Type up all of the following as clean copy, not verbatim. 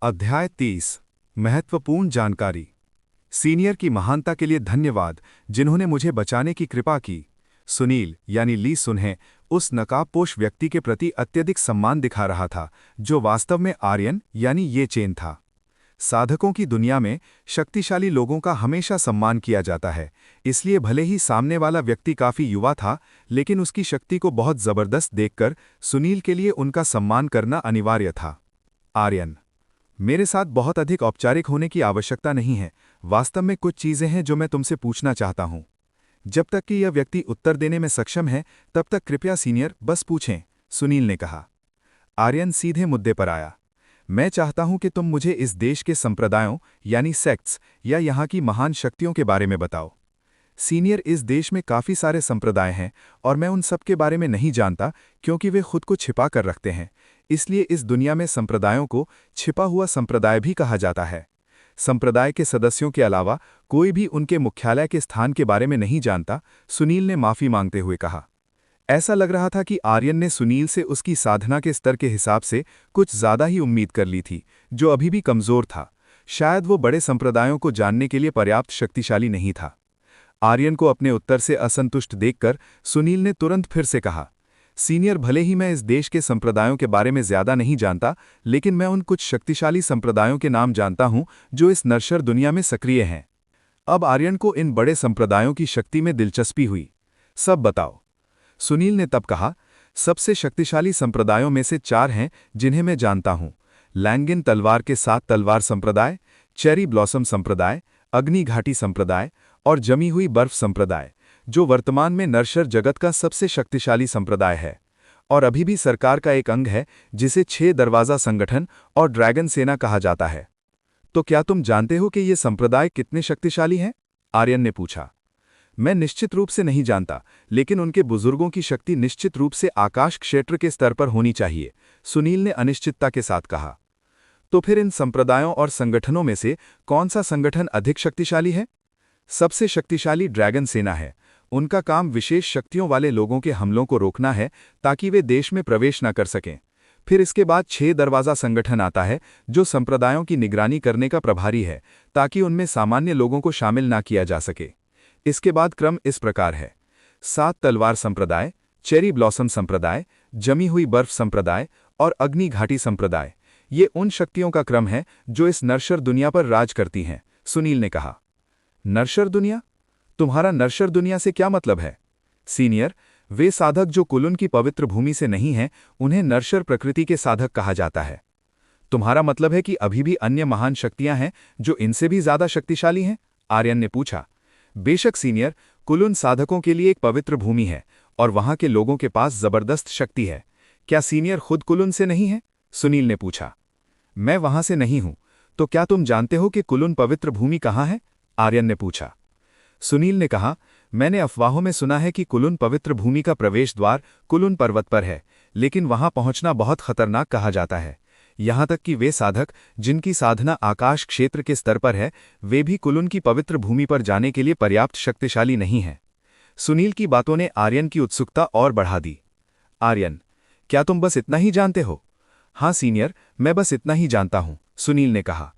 अध्याय 30 महत्वपूर्ण जानकारी। सीनियर की महानता के लिए धन्यवाद जिन्होंने मुझे बचाने की कृपा की। सुनील यानी ली सुनहे उस नकाबपोश व्यक्ति के प्रति अत्यधिक सम्मान दिखा रहा था जो वास्तव में आर्यन यानी ये चेन था। साधकों की दुनिया में शक्तिशाली लोगों का हमेशा सम्मान किया जाता है, इसलिए भले ही सामने वाला व्यक्ति काफी युवा था, लेकिन उसकी शक्ति को बहुत जबरदस्त देखकर सुनील के लिए उनका सम्मान करना अनिवार्य था। आर्यन: मेरे साथ बहुत अधिक औपचारिक होने की आवश्यकता नहीं है। वास्तव में कुछ चीजें हैं जो मैं तुमसे पूछना चाहता हूं। जब तक कि यह व्यक्ति उत्तर देने में सक्षम है तब तक कृपया सीनियर बस पूछें, सुनील ने कहा। आर्यन सीधे मुद्दे पर आया। मैं चाहता हूं कि तुम मुझे इस देश के संप्रदायों यानी सेक्ट्स या यहाँ की महान शक्तियों के बारे में बताओ। सीनियर, इस देश में काफी सारे संप्रदाय हैं और मैं उन सब के बारे में नहीं जानता क्योंकि वे खुद को छिपा कर रखते हैं। इसलिए इस दुनिया में संप्रदायों को छिपा हुआ संप्रदाय भी कहा जाता है। संप्रदाय के सदस्यों के अलावा कोई भी उनके मुख्यालय के स्थान के बारे में नहीं जानता, सुनील ने माफी मांगते हुए कहा। ऐसा लग रहा था कि आर्यन ने सुनील से उसकी साधना के स्तर के हिसाब से कुछ ज्यादा ही उम्मीद कर ली थी, जो अभी भी कमजोर था। शायद वो बड़े संप्रदायों को जानने के लिए पर्याप्त शक्तिशाली नहीं था। आर्यन को अपने उत्तर से असंतुष्ट देखकर सुनील ने तुरंत फिर से कहा, सीनियर, भले ही मैं इस देश के संप्रदायों के बारे में ज्यादा नहीं जानता, लेकिन मैं उन कुछ शक्तिशाली संप्रदायों के नाम जानता हूं जो इस नश्वर दुनिया में सक्रिय हैं। अब आर्यन को इन बड़े संप्रदायों की शक्ति में दिलचस्पी हुई। सब बताओ, सुनील ने तब कहा। सबसे शक्तिशाली संप्रदायों में से 4 हैं जिन्हें मैं जानता हूं: लैंगिन तलवार के 7 तलवार संप्रदाय, चेरी ब्लॉसम संप्रदाय, अग्नि घाटी संप्रदाय और जमी हुई बर्फ संप्रदाय, जो वर्तमान में नरशर जगत का सबसे शक्तिशाली संप्रदाय है और अभी भी सरकार का एक अंग है, जिसे 6 दरवाजा संगठन और ड्रैगन सेना कहा जाता है। तो क्या तुम जानते हो कि ये संप्रदाय कितने शक्तिशाली हैं? आर्यन ने पूछा। मैं निश्चित रूप से नहीं जानता, लेकिन उनके बुजुर्गों की शक्ति निश्चित रूप से आकाश क्षेत्र के स्तर पर होनी चाहिए, सुनील ने अनिश्चितता के साथ कहा। तो फिर इन संप्रदायों और संगठनों में से कौन सा संगठन अधिक शक्तिशाली है? सबसे शक्तिशाली ड्रैगन सेना है। उनका काम विशेष शक्तियों वाले लोगों के हमलों को रोकना है ताकि वे देश में प्रवेश न कर सकें। फिर इसके बाद 6 दरवाजा संगठन आता है जो संप्रदायों की निगरानी करने का प्रभारी है ताकि उनमें सामान्य लोगों को शामिल ना किया जा सके। इसके बाद क्रम इस प्रकार है: 7 तलवार संप्रदाय, चेरी ब्लॉसम संप्रदाय, जमी हुई बर्फ संप्रदाय और अग्नि घाटी संप्रदाय। ये उन शक्तियों का क्रम है जो इस नरशर दुनिया पर राज करती हैं, सुनील ने कहा। नरशर दुनिया? तुम्हारा नरशर दुनिया से क्या मतलब है? सीनियर, वे साधक जो कुलुन की पवित्र भूमि से नहीं हैं, उन्हें नरशर प्रकृति के साधक कहा जाता है। तुम्हारा मतलब है कि अभी भी अन्य महान शक्तियां हैं जो इनसे भी ज्यादा शक्तिशाली हैं? आर्यन ने पूछा। बेशक सीनियर, कुलुन साधकों के लिए एक पवित्र भूमि है और वहां के लोगों के पास जबरदस्त शक्ति है। क्या सीनियर खुद कुलुन से नहीं है? सुनील ने पूछा। मैं वहां से नहीं हूं। तो क्या तुम जानते हो कि कुलुन पवित्र भूमि कहां है? आर्यन ने पूछा। सुनील ने कहा, मैंने अफवाहों में सुना है कि कुलुन पवित्र भूमि का प्रवेश द्वार कुलुन पर्वत पर है, लेकिन वहां पहुंचना बहुत खतरनाक कहा जाता है। यहां तक कि वे साधक जिनकी साधना आकाश क्षेत्र के स्तर पर है, वे भी कुलुन की पवित्र भूमि पर जाने के लिए पर्याप्त शक्तिशाली नहीं हैं। सुनील की बातों ने आर्यन की उत्सुकता और बढ़ा दी। आर्यन, क्या तुम बस इतना ही जानते हो? हाँ सीनियर, मैं बस इतना ही जानता हूं, सुनील ने कहा।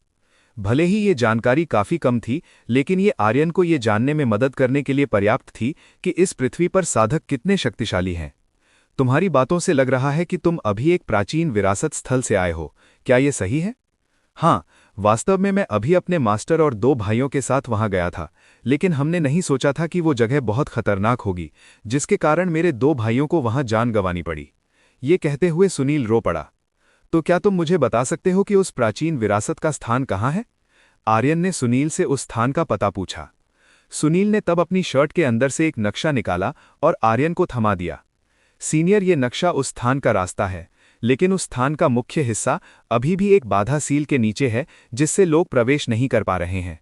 भले ही ये जानकारी काफी कम थी, लेकिन ये आर्यन को ये जानने में मदद करने के लिए पर्याप्त थी कि इस पृथ्वी पर साधक कितने शक्तिशाली हैं। तुम्हारी बातों से लग रहा है कि तुम अभी एक प्राचीन विरासत स्थल से आए हो, क्या ये सही है? हाँ, वास्तव में मैं अभी अपने मास्टर और 2 भाइयों के साथ वहां गया था, लेकिन हमने नहीं सोचा था कि वो जगह बहुत खतरनाक होगी, जिसके कारण मेरे 2 भाइयों को वहां जान गंवानी पड़ी। ये कहते हुए सुनील रो पड़ा। तो क्या तुम मुझे बता सकते हो कि उस प्राचीन विरासत का स्थान कहाँ है? आर्यन ने सुनील से उस स्थान का पता पूछा। सुनील ने तब अपनी शर्ट के अंदर से एक नक्शा निकाला और आर्यन को थमा दिया। सीनियर, ये नक्शा उस स्थान का रास्ता है, लेकिन उस स्थान का मुख्य हिस्सा अभी भी एक बाधा सील के नीचे है जिससे लोग प्रवेश नहीं कर पा रहे हैं।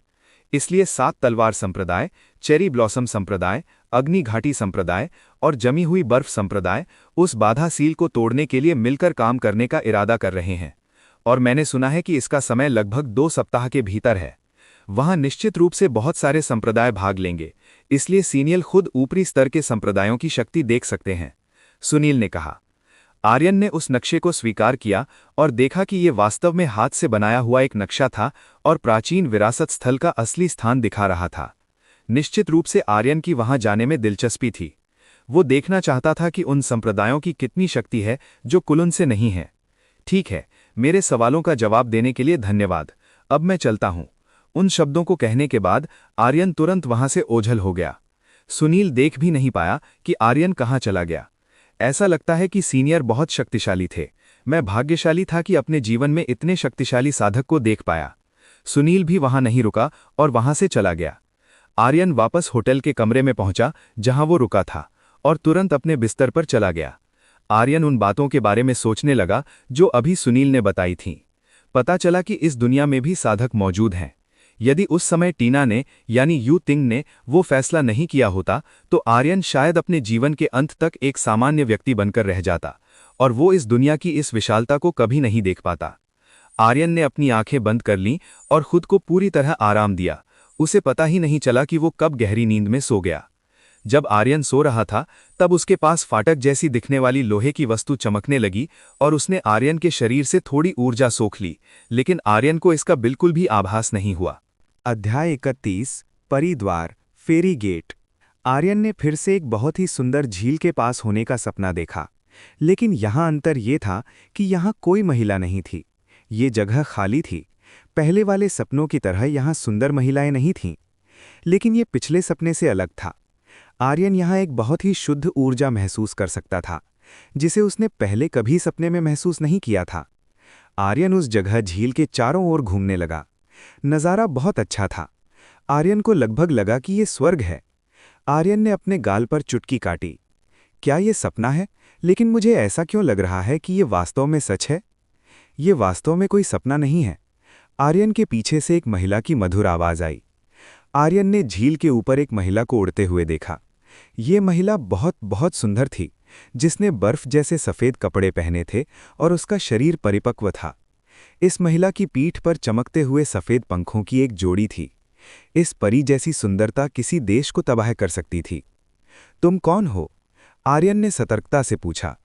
इसलिए 7 तलवार संप्रदाय, चेरी ब्लॉसम संप्रदाय, अग्नि घाटी संप्रदाय और जमी हुई बर्फ संप्रदाय उस बाधा सील को तोड़ने के लिए मिलकर काम करने का इरादा कर रहे हैं, और मैंने सुना है कि इसका समय लगभग 2 सप्ताह के भीतर है। वहां निश्चित रूप से बहुत सारे संप्रदाय भाग लेंगे, इसलिए सीनियर खुद ऊपरी स्तर के संप्रदायों की शक्ति देख सकते हैं, सुनील ने कहा। आर्यन ने उस नक्शे को स्वीकार किया और देखा कि ये वास्तव में हाथ से बनाया हुआ एक नक्शा था और प्राचीन विरासत स्थल का असली स्थान दिखा रहा था। निश्चित रूप से आर्यन की वहां जाने में दिलचस्पी थी। वो देखना चाहता था कि उन संप्रदायों की कितनी शक्ति है जो कुलन से नहीं है। ठीक है, मेरे सवालों का जवाब देने के लिए धन्यवाद। अब मैं चलता हूं। उन शब्दों को कहने के बाद आर्यन तुरंत वहां से ओझल हो गया। सुनील देख भी नहीं पाया कि आर्यन कहां चला गया। ऐसा लगता है कि सीनियर बहुत शक्तिशाली थे। मैं भाग्यशाली था कि अपने जीवन में इतने शक्तिशाली साधक को देख पाया। सुनील भी वहां नहीं रुका और वहां से चला गया। आर्यन वापस होटल के कमरे में पहुंचा जहां वो रुका था और तुरंत अपने बिस्तर पर चला गया। आर्यन उन बातों के बारे में सोचने लगा जो अभी सुनील ने बताई थीं। पता चला कि इस दुनिया में भी साधक मौजूद हैं। यदि उस समय टीना ने यानी यू तिंग ने वो फैसला नहीं किया होता तो आर्यन शायद अपने जीवन के अंत तक एक सामान्य व्यक्ति बनकर रह जाता और वो इस दुनिया की इस विशालता को कभी नहीं देख पाता। आर्यन ने अपनी आंखें बंद कर लीं और खुद को पूरी तरह आराम दिया। उसे पता ही नहीं चला कि वो कब गहरी नींद में सो गया। जब आर्यन सो रहा था तब उसके पास फाटक जैसी दिखने वाली लोहे की वस्तु चमकने लगी और उसने आर्यन के शरीर से थोड़ी ऊर्जा सोख ली, लेकिन आर्यन को इसका बिल्कुल भी आभास नहीं हुआ। अध्याय 31 परिद्वार फेरी गेट। आर्यन ने फिर से एक बहुत ही सुंदर झील के पास होने का सपना देखा, लेकिन यहाँ अंतर ये था कि यहाँ कोई महिला नहीं थी। ये जगह खाली थी। पहले वाले सपनों की तरह यहाँ सुंदर महिलाएं नहीं थीं, लेकिन ये पिछले सपने से अलग था। आर्यन यहाँ एक बहुत ही शुद्ध ऊर्जा महसूस कर सकता था, जिसे उसने पहले कभी सपने में महसूस नहीं किया था। आर्यन उस जगह झील के चारों ओर घूमने लगा। नज़ारा बहुत अच्छा था। आर्यन को लगभग लगा कि ये स्वर्ग है। आर्यन ने अपने गाल पर चुटकी काटी। क्या ये सपना है? लेकिन मुझे ऐसा क्यों लग रहा है कि ये वास्तव में सच है? ये वास्तव में कोई सपना नहीं है। आर्यन के पीछे से एक महिला की मधुर आवाज़ आई। आर्यन ने झील के ऊपर एक महिला को उड़ते हुए देखा। ये महिला बहुत बहुत सुंदर थी, जिसने बर्फ जैसे सफ़ेद कपड़े पहने थे और उसका शरीर परिपक्व था। इस महिला की पीठ पर चमकते हुए सफ़ेद पंखों की एक जोड़ी थी। इस परी जैसी सुंदरता किसी देश को तबाह कर सकती थी। तुम कौन हो? आर्यन ने सतर्कता से पूछा।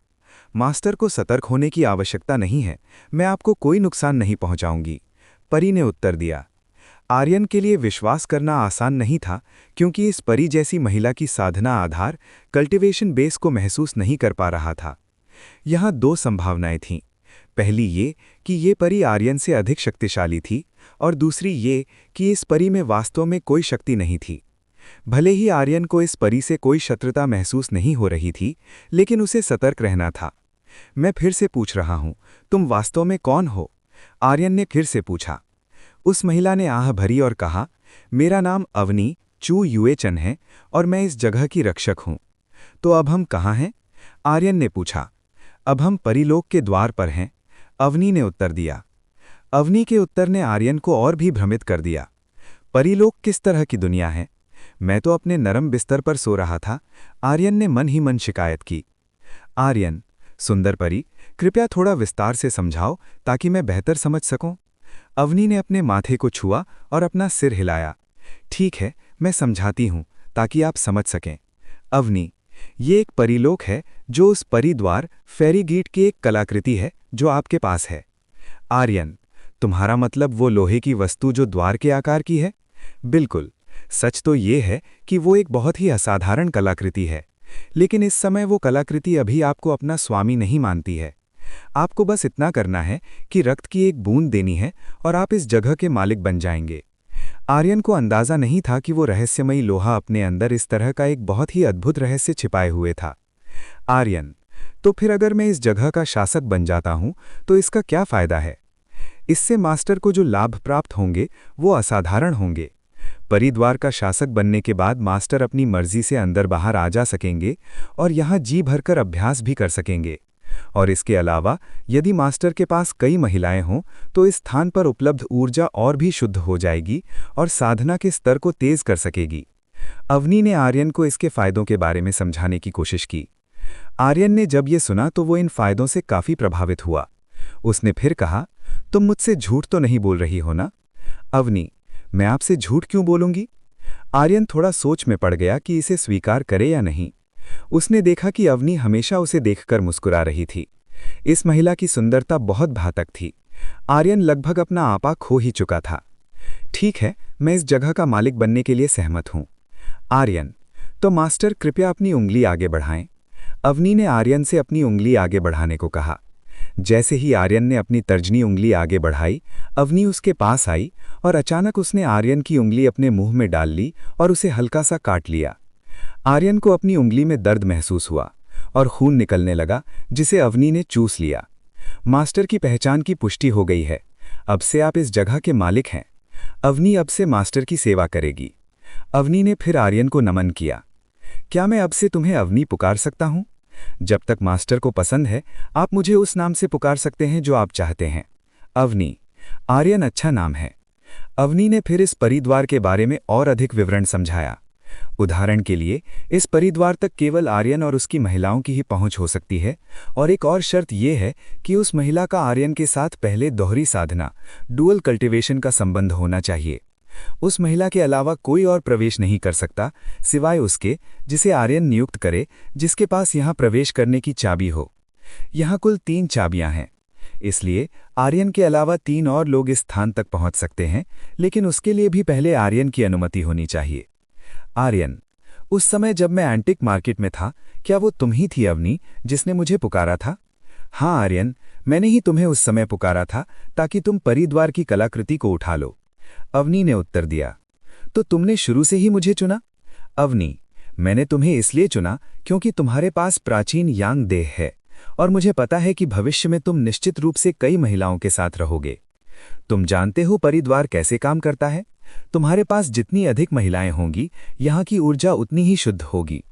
मास्टर को सतर्क होने की आवश्यकता नहीं है, मैं आपको कोई नुकसान नहीं पहुंचाऊंगी, परी ने उत्तर दिया। आर्यन के लिए विश्वास करना आसान नहीं था, क्योंकि इस परी जैसी महिला की साधना आधार कल्टीवेशन बेस को महसूस नहीं कर पा रहा था। यहाँ दो संभावनाएं थीं। पहली ये कि ये परी आर्यन से अधिक शक्तिशाली थी और दूसरी ये कि इस परी में वास्तव में कोई शक्ति नहीं थी। भले ही आर्यन को इस परी से कोई शत्रुता महसूस नहीं हो रही थी, लेकिन उसे सतर्क रहना था। मैं फिर से पूछ रहा हूं, तुम वास्तव में कौन हो? आर्यन ने फिर से पूछा। उस महिला ने आह भरी और कहा, मेरा नाम अवनी चू युएचन है और मैं इस जगह की रक्षक हूं। तो अब हम कहाँ हैं? आर्यन ने पूछा। अब हम परीलोक के द्वार पर हैं, अवनी ने उत्तर दिया। अवनी के उत्तर ने आर्यन को और भी भ्रमित कर दिया। परीलोक किस तरह की दुनिया है? मैं तो अपने नरम बिस्तर पर सो रहा था, आर्यन ने मन ही मन शिकायत की। आर्यन, सुंदर परी, कृपया थोड़ा विस्तार से समझाओ ताकि मैं बेहतर समझ सकूं। अवनी ने अपने माथे को छुआ और अपना सिर हिलाया। ठीक है, मैं समझाती हूं ताकि आप समझ सकें। अवनी, ये एक परीलोक है जो उस परिद्वार फेरी गेट की एक कलाकृति है जो आपके पास है। आर्यन, तुम्हारा मतलब वो लोहे की वस्तु जो द्वार के आकार की है? बिल्कुल। सच तो ये है कि वो एक बहुत ही असाधारण कलाकृति है, लेकिन इस समय वो कलाकृति अभी आपको अपना स्वामी नहीं मानती है। आपको बस इतना करना है कि रक्त की एक बूंद देनी है और आप इस जगह के मालिक बन जाएंगे। आर्यन को अंदाजा नहीं था कि वो रहस्यमयी लोहा अपने अंदर इस तरह का एक बहुत ही अद्भुत रहस्य छिपाए हुए था। आर्यन, तो फिर अगर मैं इस जगह का शासक बन जाता हूं तो इसका क्या फायदा है? इससे मास्टर को जो लाभ प्राप्त होंगे वो असाधारण होंगे। परिद्वार का शासक बनने के बाद मास्टर अपनी मर्जी से अंदर बाहर आ जा सकेंगे और यहाँ जी भरकर अभ्यास भी कर सकेंगे। और इसके अलावा यदि मास्टर के पास कई महिलाएं हों तो इस स्थान पर उपलब्ध ऊर्जा और भी शुद्ध हो जाएगी और साधना के स्तर को तेज कर सकेगी। अवनी ने आर्यन को इसके फायदों के बारे में समझाने की कोशिश की। आर्यन ने जब ये सुना तो वो इन फायदों से काफी प्रभावित हुआ। उसने फिर कहा, तुम मुझसे झूठ तो नहीं बोल रही हो ना? अवनी, मैं आपसे झूठ क्यों बोलूंगी? आर्यन थोड़ा सोच में पड़ गया कि इसे स्वीकार करे या नहीं। उसने देखा कि अवनी हमेशा उसे देखकर मुस्कुरा रही थी। इस महिला की सुंदरता बहुत घातक थी। आर्यन लगभग अपना आपा खो ही चुका था। ठीक है, मैं इस जगह का मालिक बनने के लिए सहमत हूं। आर्यन, तो मास्टर कृपया अपनी उंगली आगे बढ़ाएं। अवनी ने आर्यन से अपनी उंगली आगे बढ़ाने को कहा। जैसे ही आर्यन ने अपनी तर्जनी उंगली आगे बढ़ाई, अवनी उसके पास आई और अचानक उसने आर्यन की उंगली अपने मुंह में डाल ली और उसे हल्का सा काट लिया। आर्यन को अपनी उंगली में दर्द महसूस हुआ और खून निकलने लगा, जिसे अवनी ने चूस लिया। मास्टर की पहचान की पुष्टि हो गई है। अब से आप इस जगह के मालिक हैं। अवनी अब से मास्टर की सेवा करेगी। अवनी ने फिर आर्यन को नमन किया। क्या मैं अब से तुम्हें अवनी पुकार सकता हूं? जब तक मास्टर को पसंद है, आप मुझे उस नाम से पुकार सकते हैं जो आप चाहते हैं। अवनी। आर्यन अच्छा नाम है। अवनी ने फिर इस परिद्वार के बारे में और अधिक विवरण समझाया। उदाहरण के लिए, इस परिद्वार तक केवल आर्यन और उसकी महिलाओं की ही पहुंच हो सकती है, और एक और शर्त यह है कि उस महिला का आर्यन के साथ पहले दोहरी साधना, डुअल कल्टीवेशन का संबंध होना चाहिए। उस महिला के अलावा कोई और प्रवेश नहीं कर सकता, सिवाय उसके जिसे आर्यन नियुक्त करे, जिसके पास यहां प्रवेश करने की चाबी हो। यहां कुल 3 चाबियां हैं, इसलिए आर्यन के अलावा 3 और लोग इस स्थान तक पहुंच सकते हैं, लेकिन उसके लिए भी पहले आर्यन की अनुमति होनी चाहिए। आर्यन, उस समय जब मैं एंटिक मार्केट में था, क्या वो तुम ही थी अवनी जिसने मुझे पुकारा था? हाँ आर्यन, मैंने ही तुम्हें उस समय पुकारा था ताकि तुम परिद्वार की कलाकृति को उठा लो। अवनी ने उत्तर दिया। तो तुमने शुरू से ही मुझे चुना? अवनी, मैंने तुम्हें इसलिए चुना क्योंकि तुम्हारे पास प्राचीन यांग देह है और मुझे पता है कि भविष्य में तुम निश्चित रूप से कई महिलाओं के साथ रहोगे। तुम जानते हो परिद्वार कैसे काम करता है? तुम्हारे पास जितनी अधिक महिलाएं होंगी, यहाँ की ऊर्जा उतनी ही शुद्ध होगी।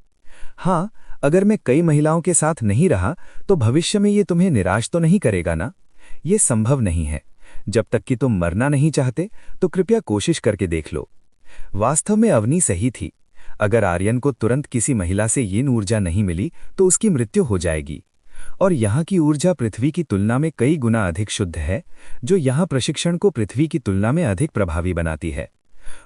हाँ, अगर मैं कई महिलाओं के साथ नहीं रहा तो भविष्य में ये तुम्हें निराश तो नहीं करेगा ना? ये संभव नहीं है। जब तक कि तुम मरना नहीं चाहते तो कृपया कोशिश करके देख लो। वास्तव में अवनी सही थी। अगर आर्यन को तुरंत किसी महिला से ये ऊर्जा नहीं मिली तो उसकी मृत्यु हो जाएगी। और यहाँ की ऊर्जा पृथ्वी की तुलना में कई गुना अधिक शुद्ध है, जो यहाँ प्रशिक्षण को पृथ्वी की तुलना में अधिक प्रभावी बनाती है।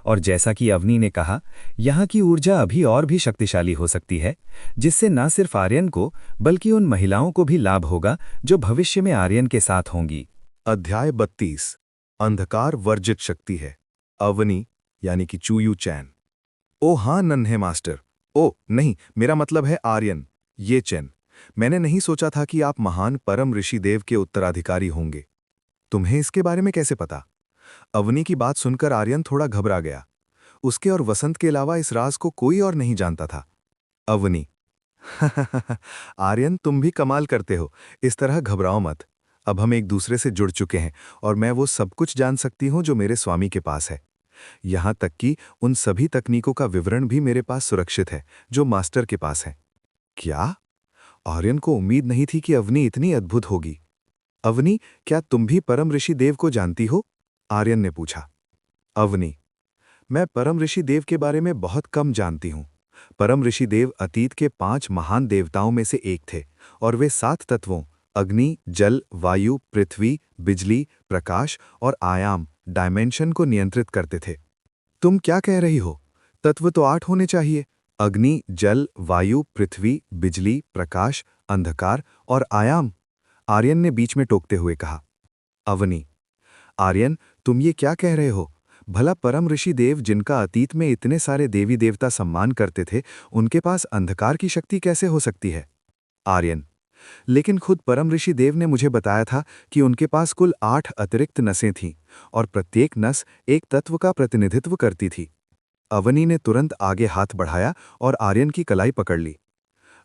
और जैसा कि अवनी ने कहा, यहाँ की ऊर्जा अभी और भी शक्तिशाली हो सकती है, जिससे न सिर्फ आर्यन को बल्कि उन महिलाओं को भी लाभ होगा जो भविष्य में आर्यन के साथ होंगी। अध्याय 32 अंधकार वर्जित शक्ति है। अवनी यानी कि चूयू चैन। ओ हाँ नन्हे मास्टर। ओ नहीं, मेरा मतलब है आर्यन, ये चैन। मैंने नहीं सोचा था कि आप महान परम ऋषि देव के उत्तराधिकारी होंगे। तुम्हें इसके बारे में कैसे पता? अवनी की बात सुनकर आर्यन थोड़ा घबरा गया। उसके और वसंत के अलावा इस राज को कोई और नहीं जानता था। अवनी आर्यन, तुम भी कमाल करते हो। इस तरह घबराओ मत। अब हम एक दूसरे से जुड़ चुके हैं और मैं वो सब कुछ जान सकती हूं जो मेरे स्वामी के पास है। यहां तक कि उन सभी तकनीकों का विवरण भी मेरे पास सुरक्षित है जो मास्टर के पास है। क्या? आर्यन को उम्मीद नहीं थी कि अवनी इतनी अद्भुत होगी। अवनी, क्या तुम भी परम ऋषि देव को जानती हो? आर्यन ने पूछा। अवनी, मैं परम ऋषि देव के बारे में बहुत कम जानती हूं। परम ऋषि देव अतीत के 5 महान देवताओं में से एक थे और वे 7 तत्वों अग्नि, जल, वायु, पृथ्वी, बिजली, प्रकाश और आयाम डायमेंशन को नियंत्रित करते थे। तुम क्या कह रही हो? तत्व तो 8 होने चाहिए। अग्नि, जल, वायु, पृथ्वी, बिजली, प्रकाश, अंधकार और आयाम। आर्यन ने बीच में टोकते हुए कहा। अवनी, आर्यन, तुम ये क्या कह रहे हो? भला परम ऋषि देव, जिनका अतीत में इतने सारे देवी देवता सम्मान करते थे, उनके पास अंधकार की शक्ति कैसे हो सकती है? आर्यन, लेकिन खुद परम ऋषि देव ने मुझे बताया था कि उनके पास कुल 8 अतिरिक्त नसें थीं और प्रत्येक नस एक तत्व का प्रतिनिधित्व करती थी। अवनी ने तुरंत आगे हाथ बढ़ाया और आर्यन की कलाई पकड़ ली।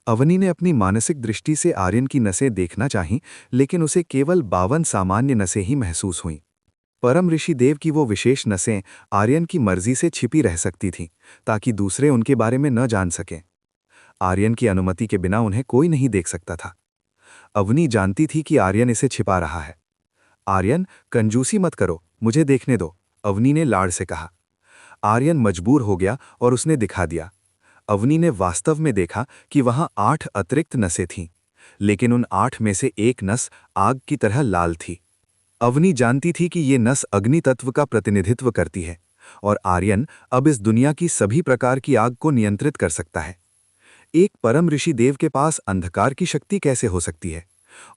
अवनी ने अपनी मानसिक दृष्टि से आर्यन की नसें देखना चाहीं, लेकिन उसे केवल 52 सामान्य नसें ही महसूस हुईं। परम ऋषि देव की वो विशेष नसें आर्यन की मर्जी से छिपी रह सकती थीं, ताकि दूसरे उनके बारे में न जान सकें। आर्यन की अनुमति के बिना उन्हें कोई नहीं देख सकता था। अवनी जानती थी कि आर्यन इसे छिपा रहा है। आर्यन, कंजूसी मत करो, मुझे देखने दो, अवनी ने लाड़ से कहा। आर्यन मजबूर हो गया और उसने दिखा दिया। अवनी ने वास्तव में देखा कि वहां 8 अतिरिक्त नसें थीं, लेकिन उन 8 में से एक नस आग की तरह लाल थी। अवनी जानती थी कि ये नस अग्नि तत्व का प्रतिनिधित्व करती है और आर्यन अब इस दुनिया की सभी प्रकार की आग को नियंत्रित कर सकता है। एक परम ऋषि देव के पास अंधकार की शक्ति कैसे हो सकती है?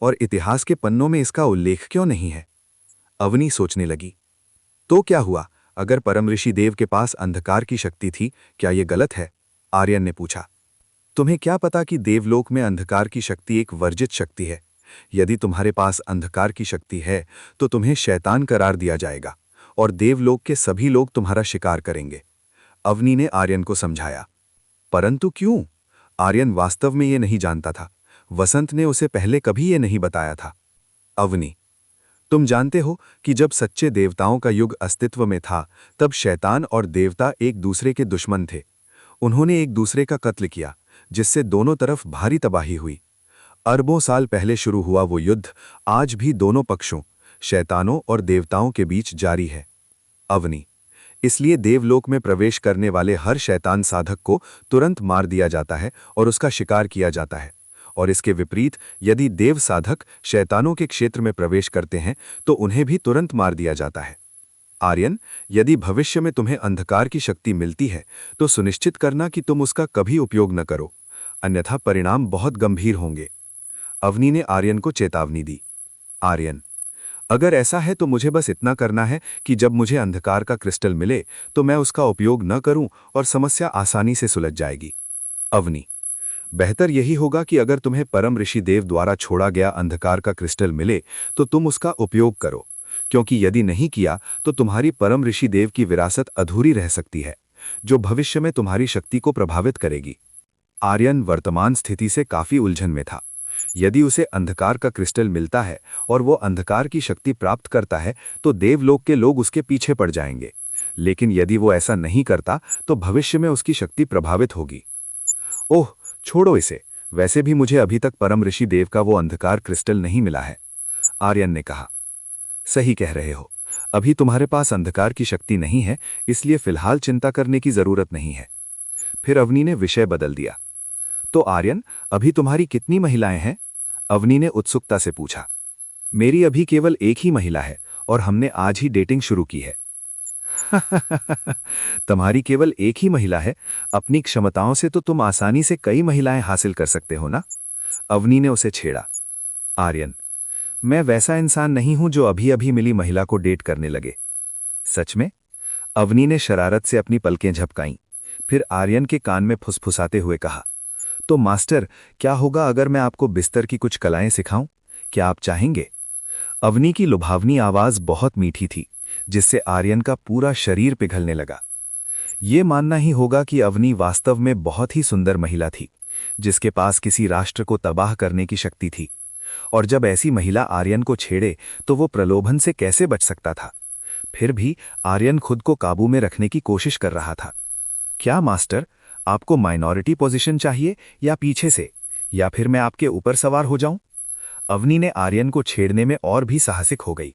और इतिहास के पन्नों में इसका उल्लेख क्यों नहीं है? अवनी सोचने लगी। तो क्या हुआ अगर परम ऋषि देव के पास अंधकार की शक्ति थी, क्या यह गलत है? आर्यन ने पूछा। तुम्हें क्या पता कि देवलोक में अंधकार की शक्ति एक वर्जित शक्ति है। यदि तुम्हारे पास अंधकार की शक्ति है तो तुम्हें शैतान करार दिया जाएगा और देवलोक के सभी लोग तुम्हारा शिकार करेंगे। अवनी ने आर्यन को समझाया। परंतु क्यों? आर्यन वास्तव में ये नहीं जानता था। वसंत ने उसे पहले कभी ये नहीं बताया था। अवनी, तुम जानते हो कि जब सच्चे देवताओं का युग अस्तित्व में था, तब शैतान और देवता एक दूसरे के दुश्मन थे। उन्होंने एक दूसरे का कत्ल किया, जिससे दोनों तरफ भारी तबाही हुई। अरबों साल पहले शुरू हुआ वो युद्ध आज भी दोनों पक्षों, शैतानों और देवताओं के बीच जारी है। अवनी, इसलिए देवलोक में प्रवेश करने वाले हर शैतान साधक को तुरंत मार दिया जाता है और उसका शिकार किया जाता है। और इसके विपरीत यदि देव साधक शैतानों के क्षेत्र में प्रवेश करते हैं तो उन्हें भी तुरंत मार दिया जाता है। आर्यन, यदि भविष्य में तुम्हें अंधकार की शक्ति मिलती है तो सुनिश्चित करना कि तुम उसका कभी उपयोग न करो, अन्यथा परिणाम बहुत गंभीर होंगे। अवनी ने आर्यन को चेतावनी दी। आर्यन, अगर ऐसा है तो मुझे बस इतना करना है कि जब मुझे अंधकार का क्रिस्टल मिले तो मैं उसका उपयोग न करूं और समस्या आसानी से सुलझ जाएगी। अवनी, बेहतर यही होगा कि अगर तुम्हें परम ऋषि देव द्वारा छोड़ा गया अंधकार का क्रिस्टल मिले तो तुम उसका उपयोग करो, क्योंकि यदि नहीं किया तो तुम्हारी परम ऋषि देव की विरासत अधूरी रह सकती है, जो भविष्य में तुम्हारी शक्ति को प्रभावित करेगी। आर्यन वर्तमान स्थिति से काफी उलझन में था। यदि उसे अंधकार का क्रिस्टल मिलता है और वो अंधकार की शक्ति प्राप्त करता है तो देवलोक के लोग उसके पीछे पड़ जाएंगे, लेकिन यदि वो ऐसा नहीं करता तो भविष्य में उसकी शक्ति प्रभावित होगी। ओह, छोड़ो इसे, वैसे भी मुझे अभी तक परम ऋषि देव का वो अंधकार क्रिस्टल नहीं मिला है। आर्यन ने कहा। सही कह रहे हो, अभी तुम्हारे पास अंधकार की शक्ति नहीं है, इसलिए फिलहाल चिंता करने की जरूरत नहीं है। फिर अवनी ने विषय बदल दिया। तो आर्यन, अभी तुम्हारी कितनी महिलाएं हैं? अवनी ने उत्सुकता से पूछा। मेरी अभी केवल एक ही महिला है और हमने आज ही डेटिंग शुरू की है। तुम्हारी केवल एक ही महिला है? अपनी क्षमताओं से तो तुम आसानी से कई महिलाएं हासिल कर सकते हो ना? अवनी ने उसे छेड़ा। आर्यन, मैं वैसा इंसान नहीं हूं जो अभी अभी मिली महिला को डेट करने लगे। सच में? अवनी ने शरारत से अपनी पलकें झपकाईं, फिर आर्यन के कान में फुसफुसाते हुए कहा, तो मास्टर, क्या होगा अगर मैं आपको बिस्तर की कुछ कलाएं सिखाऊं? क्या आप चाहेंगे? अवनी की लुभावनी आवाज बहुत मीठी थी, जिससे आर्यन का पूरा शरीर पिघलने लगा। ये मानना ही होगा कि अवनी वास्तव में बहुत ही सुंदर महिला थी, जिसके पास किसी राष्ट्र को तबाह करने की शक्ति थी। और जब ऐसी महिला आर्यन को छेड़े तो वो प्रलोभन से कैसे बच सकता था? फिर भी आर्यन खुद को काबू में रखने की कोशिश कर रहा था। क्या मास्टर, आपको माइनॉरिटी पोजीशन चाहिए या पीछे से, या फिर मैं आपके ऊपर सवार हो जाऊं? अवनी ने आर्यन को छेड़ने में और भी साहसिक हो गई।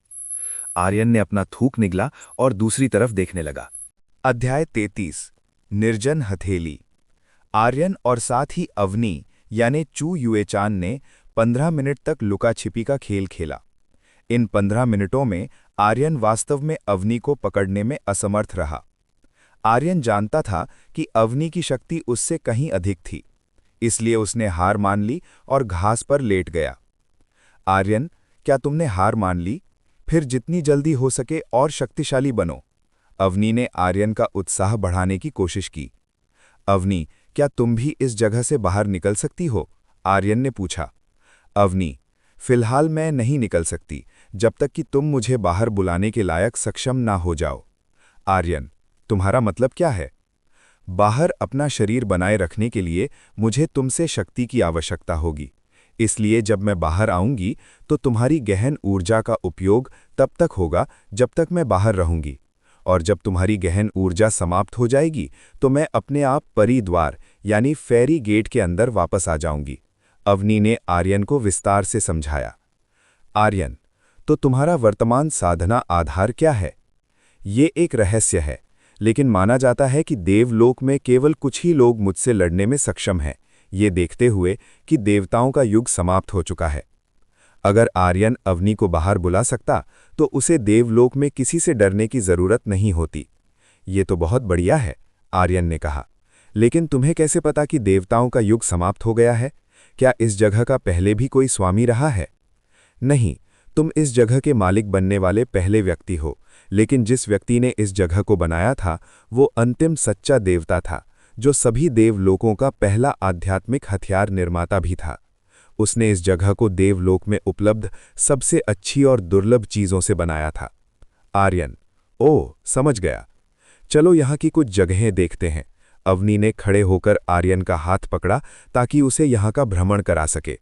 आर्यन ने अपना थूक निगला और दूसरी तरफ देखने लगा। अध्याय 33 निर्जन हथेली। आर्यन और साथ ही अवनी यानी चू युएचान ने 15 मिनट तक लुका छिपी का खेल खेला। इन 15 मिनटों में आर्यन वास्तव में अवनी को पकड़ने में असमर्थ रहा। आर्यन जानता था कि अवनी की शक्ति उससे कहीं अधिक थी, इसलिए उसने हार मान ली और घास पर लेट गया। आर्यन, क्या तुमने हार मान ली? फिर जितनी जल्दी हो सके और शक्तिशाली बनो। अवनी ने आर्यन का उत्साह बढ़ाने की कोशिश की। अवनी, क्या तुम भी इस जगह से बाहर निकल सकती हो? आर्यन ने पूछा। अवनी, फिलहाल मैं नहीं निकल सकती जब तक कि तुम मुझे बाहर बुलाने के लायक सक्षम ना हो जाओ। आर्यन, तुम्हारा मतलब क्या है? बाहर अपना शरीर बनाए रखने के लिए मुझे तुमसे शक्ति की आवश्यकता होगी, इसलिए जब मैं बाहर आऊंगी तो तुम्हारी गहन ऊर्जा का उपयोग तब तक होगा जब तक मैं बाहर रहूंगी, और जब तुम्हारी गहन ऊर्जा समाप्त हो जाएगी तो मैं अपने आप परिद्वार यानी फेरी गेट के अंदर वापस आ जाऊंगी। अवनी ने आर्यन को विस्तार से समझाया। आर्यन, तो तुम्हारा वर्तमान साधना आधार क्या है? ये एक रहस्य है, लेकिन माना जाता है कि देवलोक में केवल कुछ ही लोग मुझसे लड़ने में सक्षम हैं, ये देखते हुए कि देवताओं का युग समाप्त हो चुका है। अगर आर्यन अवनी को बाहर बुला सकता तो उसे देवलोक में किसी से डरने की जरूरत नहीं होती। ये तो बहुत बढ़िया है, आर्यन ने कहा। लेकिन तुम्हें कैसे पता कि देवताओं का युग समाप्त हो गया है? क्या इस जगह का पहले भी कोई स्वामी रहा है? नहीं, तुम इस जगह के मालिक बनने वाले पहले व्यक्ति हो, लेकिन जिस व्यक्ति ने इस जगह को बनाया था वो अंतिम सच्चा देवता था, जो सभी देवलोकों का पहला आध्यात्मिक हथियार निर्माता भी था। उसने इस जगह को देवलोक में उपलब्ध सबसे अच्छी और दुर्लभ चीजों से बनाया था। आर्यन: ओह, समझ गया। चलो यहाँ की कुछ जगहें देखते हैं। अवनी ने खड़े होकर आर्यन का हाथ पकड़ा ताकि उसे यहाँ का भ्रमण करा सके।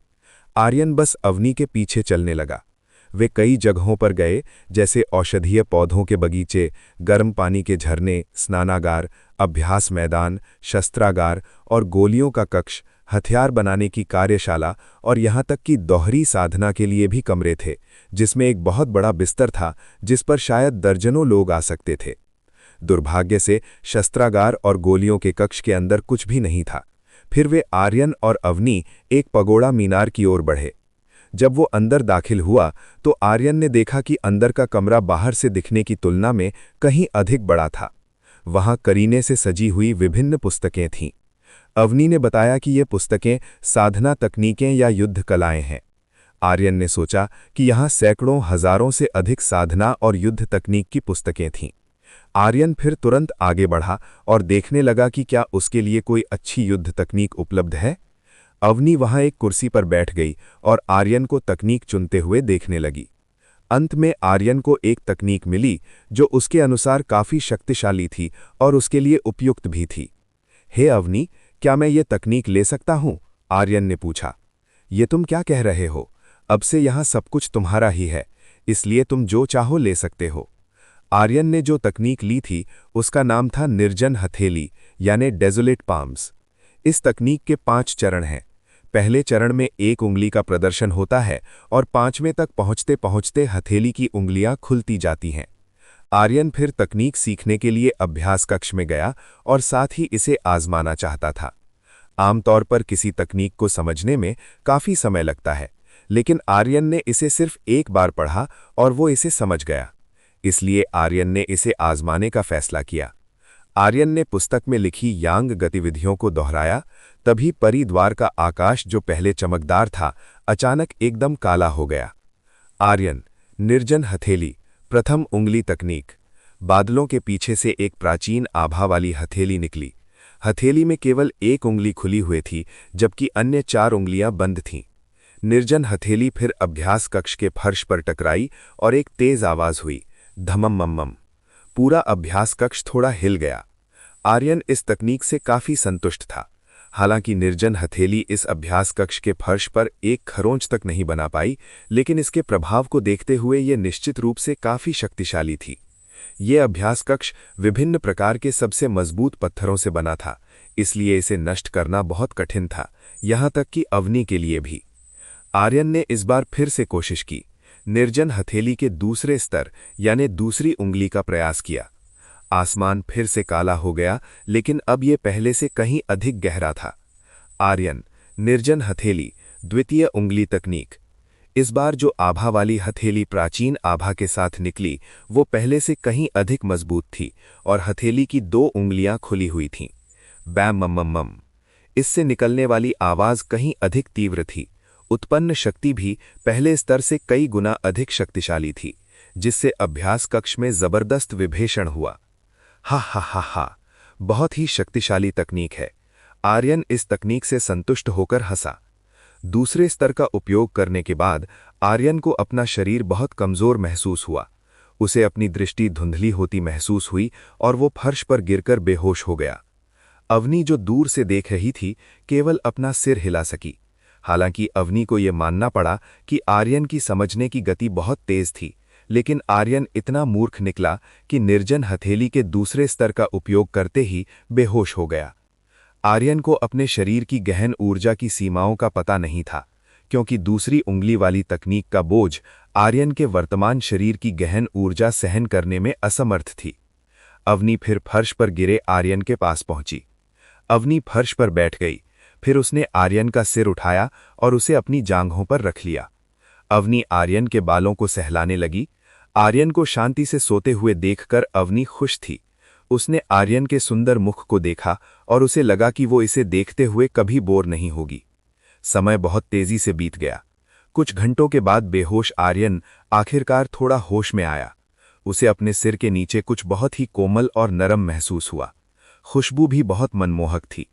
आर्यन बस अवनी के पीछे चलने लगा। वे कई जगहों पर गए, जैसे औषधीय पौधों के बगीचे, गर्म पानी के झरने, स्नानागार, अभ्यास मैदान, शस्त्रागार और गोलियों का कक्ष, हथियार बनाने की कार्यशाला और यहाँ तक कि दोहरी साधना के लिए भी कमरे थे, जिसमें एक बहुत बड़ा बिस्तर था जिस पर शायद दर्जनों लोग आ सकते थे। दुर्भाग्य से शस्त्रागार और गोलियों के कक्ष के अंदर कुछ भी नहीं था। फिर वे आर्यन और अवनी एक पगोड़ा मीनार की ओर बढ़े। जब वो अंदर दाखिल हुआ तो आर्यन ने देखा कि अंदर का कमरा बाहर से दिखने की तुलना में कहीं अधिक बड़ा था। वहां करीने से सजी हुई विभिन्न पुस्तकें थीं। अवनी ने बताया कि ये पुस्तकें साधना तकनीकें या युद्ध कलाएं हैं। आर्यन ने सोचा कि यहाँ सैकड़ों हजारों से अधिक साधना और युद्ध तकनीक की पुस्तकें थीं। आर्यन फिर तुरंत आगे बढ़ा और देखने लगा कि क्या उसके लिए कोई अच्छी युद्ध तकनीक उपलब्ध है। अवनी वहां एक कुर्सी पर बैठ गई और आर्यन को तकनीक चुनते हुए देखने लगी। अंत में आर्यन को एक तकनीक मिली जो उसके अनुसार काफी शक्तिशाली थी और उसके लिए उपयुक्त भी थी। हे अवनी, क्या मैं ये तकनीक ले सकता हूं? आर्यन ने पूछा। ये तुम क्या कह रहे हो? अब से यहां सब कुछ तुम्हारा ही है, इसलिए तुम जो चाहो ले सकते हो। आर्यन ने जो तकनीक ली थी उसका नाम था निर्जन हथेली, यानी डेजोलेट पाम्स। इस तकनीक के 5 चरण हैं। पहले चरण में एक उंगली का प्रदर्शन होता है और 5वें तक पहुंचते पहुंचते हथेली की उंगलियां खुलती जाती हैं। आर्यन फिर तकनीक सीखने के लिए अभ्यास कक्ष में गया और साथ ही इसे आजमाना चाहता था। आमतौर पर किसी तकनीक को समझने में काफी समय लगता है, लेकिन आर्यन ने इसे सिर्फ एक बार पढ़ा और वो इसे समझ गया। इसलिए आर्यन ने इसे आजमाने का फैसला किया। आर्यन ने पुस्तक में लिखी यांग गतिविधियों को दोहराया। तभी परिद्वार का आकाश, जो पहले चमकदार था, अचानक एकदम काला हो गया। आर्यन: निर्जन हथेली, प्रथम उंगली तकनीक। बादलों के पीछे से एक प्राचीन आभा वाली हथेली निकली। हथेली में केवल एक उंगली खुली हुई थी, जबकि अन्य 4 उंगलियां बंद थीं। निर्जन हथेली फिर अभ्यास कक्ष के फर्श पर टकराई और एक तेज आवाज हुई, धमम-मम-मम। पूरा अभ्यास कक्ष थोड़ा हिल गया। आर्यन इस तकनीक से काफी संतुष्ट था। हालांकि निर्जन हथेली इस अभ्यास कक्ष के फर्श पर एक खरोंच तक नहीं बना पाई, लेकिन इसके प्रभाव को देखते हुए यह निश्चित रूप से काफी शक्तिशाली थी। यह अभ्यास कक्ष विभिन्न प्रकार के सबसे मजबूत पत्थरों से बना था, इसलिए इसे नष्ट करना बहुत कठिन था, यहां तक कि अवनी के लिए भी। आर्यन ने इस बार फिर से कोशिश की। निर्जन हथेली के दूसरे स्तर यानी दूसरी उंगली का प्रयास किया। आसमान फिर से काला हो गया, लेकिन अब यह पहले से कहीं अधिक गहरा था। आर्यन: निर्जन हथेली, द्वितीय उंगली तकनीक। इस बार जो आभा वाली हथेली प्राचीन आभा के साथ निकली वो पहले से कहीं अधिक मजबूत थी और हथेली की 2 उंगलियां खुली हुई थीं। बैम मम मम मम। इससे निकलने वाली आवाज कहीं अधिक तीव्र थी। उत्पन्न शक्ति भी पहले स्तर से कई गुना अधिक शक्तिशाली थी, जिससे अभ्यास कक्ष में जबरदस्त विभेषण हुआ। हा हा हा हा, बहुत ही शक्तिशाली तकनीक है। आर्यन इस तकनीक से संतुष्ट होकर हंसा। दूसरे स्तर का उपयोग करने के बाद आर्यन को अपना शरीर बहुत कमजोर महसूस हुआ। उसे अपनी दृष्टि धुंधली होती महसूस हुई और वो फर्श पर गिरकर बेहोश हो गया। अवनी, जो दूर से देख रही थी, केवल अपना सिर हिला सकी। हालांकि अवनी को यह मानना पड़ा कि आर्यन की समझने की गति बहुत तेज थी, लेकिन आर्यन इतना मूर्ख निकला कि निर्जन हथेली के दूसरे स्तर का उपयोग करते ही बेहोश हो गया। आर्यन को अपने शरीर की गहन ऊर्जा की सीमाओं का पता नहीं था, क्योंकि दूसरी उंगली वाली तकनीक का बोझ आर्यन के वर्तमान शरीर की गहन ऊर्जा सहन करने में असमर्थ थी। अवनी फिर फर्श पर गिरे आर्यन के पास पहुंची। अवनी फर्श पर बैठ गई। फिर उसने आर्यन का सिर उठाया और उसे अपनी जांघों पर रख लिया। अवनी आर्यन के बालों को सहलाने लगी। आर्यन को शांति से सोते हुए देखकर अवनी खुश थी। उसने आर्यन के सुंदर मुख को देखा और उसे लगा कि वो इसे देखते हुए कभी बोर नहीं होगी। समय बहुत तेजी से बीत गया। कुछ घंटों के बाद बेहोश आर्यन आखिरकार थोड़ा होश में आया। उसे अपने सिर के नीचे कुछ बहुत ही कोमल और नरम महसूस हुआ। खुशबू भी बहुत मनमोहक थी।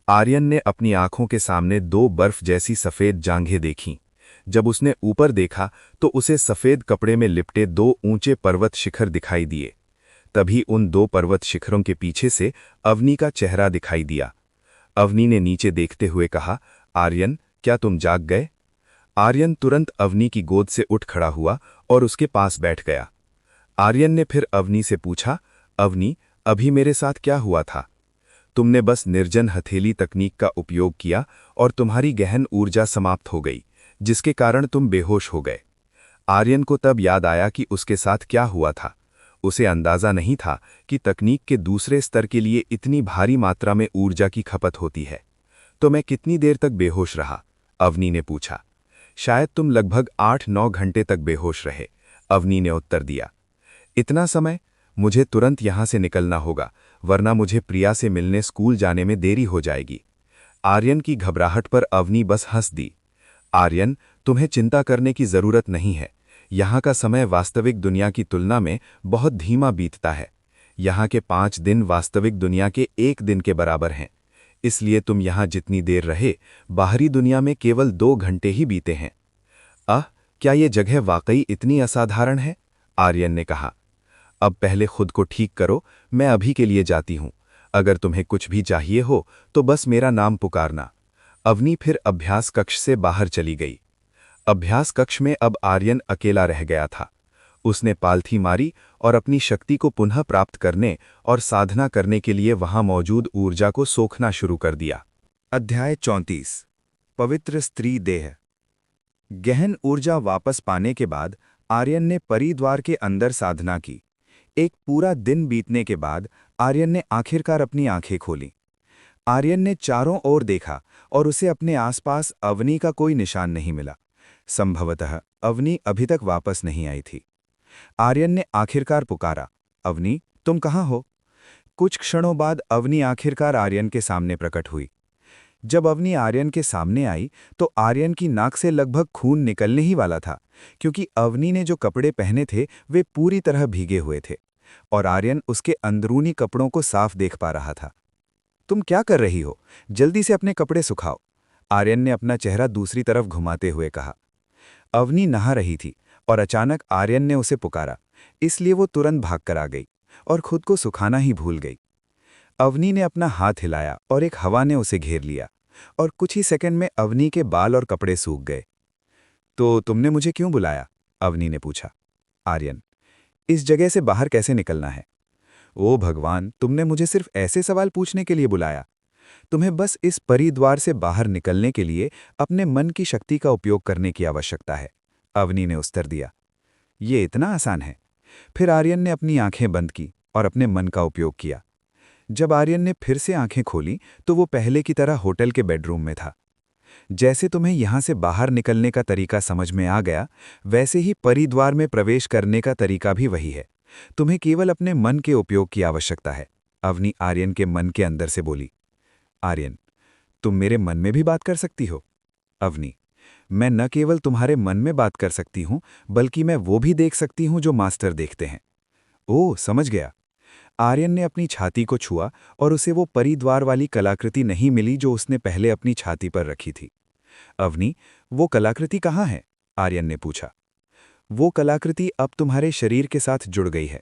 आर्यन ने अपनी आंखों के सामने दो बर्फ जैसी सफेद जांघें देखीं। जब उसने ऊपर देखा तो उसे सफेद कपड़े में लिपटे दो ऊंचे पर्वत शिखर दिखाई दिए। तभी उन दो पर्वत शिखरों के पीछे से अवनी का चेहरा दिखाई दिया। अवनी ने नीचे देखते हुए कहा, आर्यन, क्या तुम जाग गए? आर्यन तुरंत अवनी की गोद से उठ खड़ा हुआ और उसके पास बैठ गया। आर्यन ने फिर अवनी से पूछा, अवनी, अभी मेरे साथ क्या हुआ था? तुमने बस निर्जन हथेली तकनीक का उपयोग किया और तुम्हारी गहन ऊर्जा समाप्त हो गई, जिसके कारण तुम बेहोश हो गए। आर्यन को तब याद आया कि उसके साथ क्या हुआ था। उसे अंदाजा नहीं था कि तकनीक के दूसरे स्तर के लिए इतनी भारी मात्रा में ऊर्जा की खपत होती है। तो मैं कितनी देर तक बेहोश रहा? अवनी ने पूछा। शायद तुम लगभग 8-9 घंटे तक बेहोश रहे, अवनी ने उत्तर दिया। इतना समय? मुझे तुरंत यहां से निकलना होगा, वरना मुझे प्रिया से मिलने स्कूल जाने में देरी हो जाएगी। आर्यन की घबराहट पर अवनी बस हंस दी। आर्यन, तुम्हें चिंता करने की जरूरत नहीं है। यहाँ का समय वास्तविक दुनिया की तुलना में बहुत धीमा बीतता है। यहाँ के 5 दिन वास्तविक दुनिया के 1 दिन के बराबर हैं। इसलिए तुम यहाँ जितनी देर रहे, बाहरी दुनिया में केवल 2 घंटे ही बीते हैं। क्या ये जगह वाकई इतनी असाधारण है? आर्यन ने कहा। अब पहले खुद को ठीक करो, मैं अभी के लिए जाती हूं। अगर तुम्हें कुछ भी चाहिए हो तो बस मेरा नाम पुकारना। अवनी फिर अभ्यास कक्ष से बाहर चली गई। अभ्यास कक्ष में अब आर्यन अकेला रह गया था। उसने पालथी मारी और अपनी शक्ति को पुनः प्राप्त करने और साधना करने के लिए वहां मौजूद ऊर्जा को सोखना शुरू कर दिया। अध्याय 34 पवित्र स्त्री देह। गहन ऊर्जा वापस पाने के बाद आर्यन ने परिद्वार के अंदर साधना की। एक पूरा दिन बीतने के बाद आर्यन ने आखिरकार अपनी आंखें खोलीं। आर्यन ने चारों ओर देखा और उसे अपने आसपास अवनी का कोई निशान नहीं मिला। संभवतः अवनी अभी तक वापस नहीं आई थी। आर्यन ने आखिरकार पुकारा, अवनी, तुम कहाँ हो? कुछ क्षणों बाद अवनी आखिरकार आर्यन के सामने प्रकट हुई। जब अवनी आर्यन के सामने आई तो आर्यन की नाक से लगभग खून निकलने ही वाला था, क्योंकि अवनी ने जो कपड़े पहने थे वे पूरी तरह भीगे हुए थे और आर्यन उसके अंदरूनी कपड़ों को साफ देख पा रहा था। तुम क्या कर रही हो? जल्दी से अपने कपड़े सुखाओ, आर्यन ने अपना चेहरा दूसरी तरफ घुमाते हुए कहा। अवनी नहा रही थी और अचानक आर्यन ने उसे पुकारा, इसलिए वो तुरंत भागकर आ गई और खुद को सुखाना ही भूल गई। अवनी ने अपना हाथ हिलाया और एक हवा ने उसे घेर लिया और कुछ ही सेकंड में अवनी के बाल और कपड़े सूख गए। तो तुमने मुझे क्यों बुलाया? अवनी ने पूछा। आर्यन, इस जगह से बाहर कैसे निकलना है? ओ भगवान, तुमने मुझे सिर्फ ऐसे सवाल पूछने के लिए बुलाया। तुम्हें बस इस परिद्वार से बाहर निकलने के लिए अपने मन की शक्ति का उपयोग करने की आवश्यकता है, अवनी ने उत्तर दिया। ये इतना आसान है। फिर आर्यन ने अपनी आंखें बंद की और अपने मन का उपयोग किया। जब आर्यन ने फिर से आंखें खोली तो वो पहले की तरह होटल के बेडरूम में था। जैसे तुम्हें यहां से बाहर निकलने का तरीका समझ में आ गया, वैसे ही परिद्वार में प्रवेश करने का तरीका भी वही है। तुम्हें केवल अपने मन के उपयोग की आवश्यकता है, अवनी आर्यन के मन के अंदर से बोली। आर्यन, तुम मेरे मन में भी बात कर सकती हो? अवनी, मैं न केवल तुम्हारे मन में बात कर सकती हूं, बल्कि मैं वो भी देख सकती हूं जो मास्टर देखते हैं। ओह, समझ गया। आर्यन ने अपनी छाती को छुआ और उसे वो परिद्वार वाली कलाकृति नहीं मिली जो उसने पहले अपनी छाती पर रखी थी। अवनी, वो कलाकृति कहाँ है? आर्यन ने पूछा। वो कलाकृति अब तुम्हारे शरीर के साथ जुड़ गई है।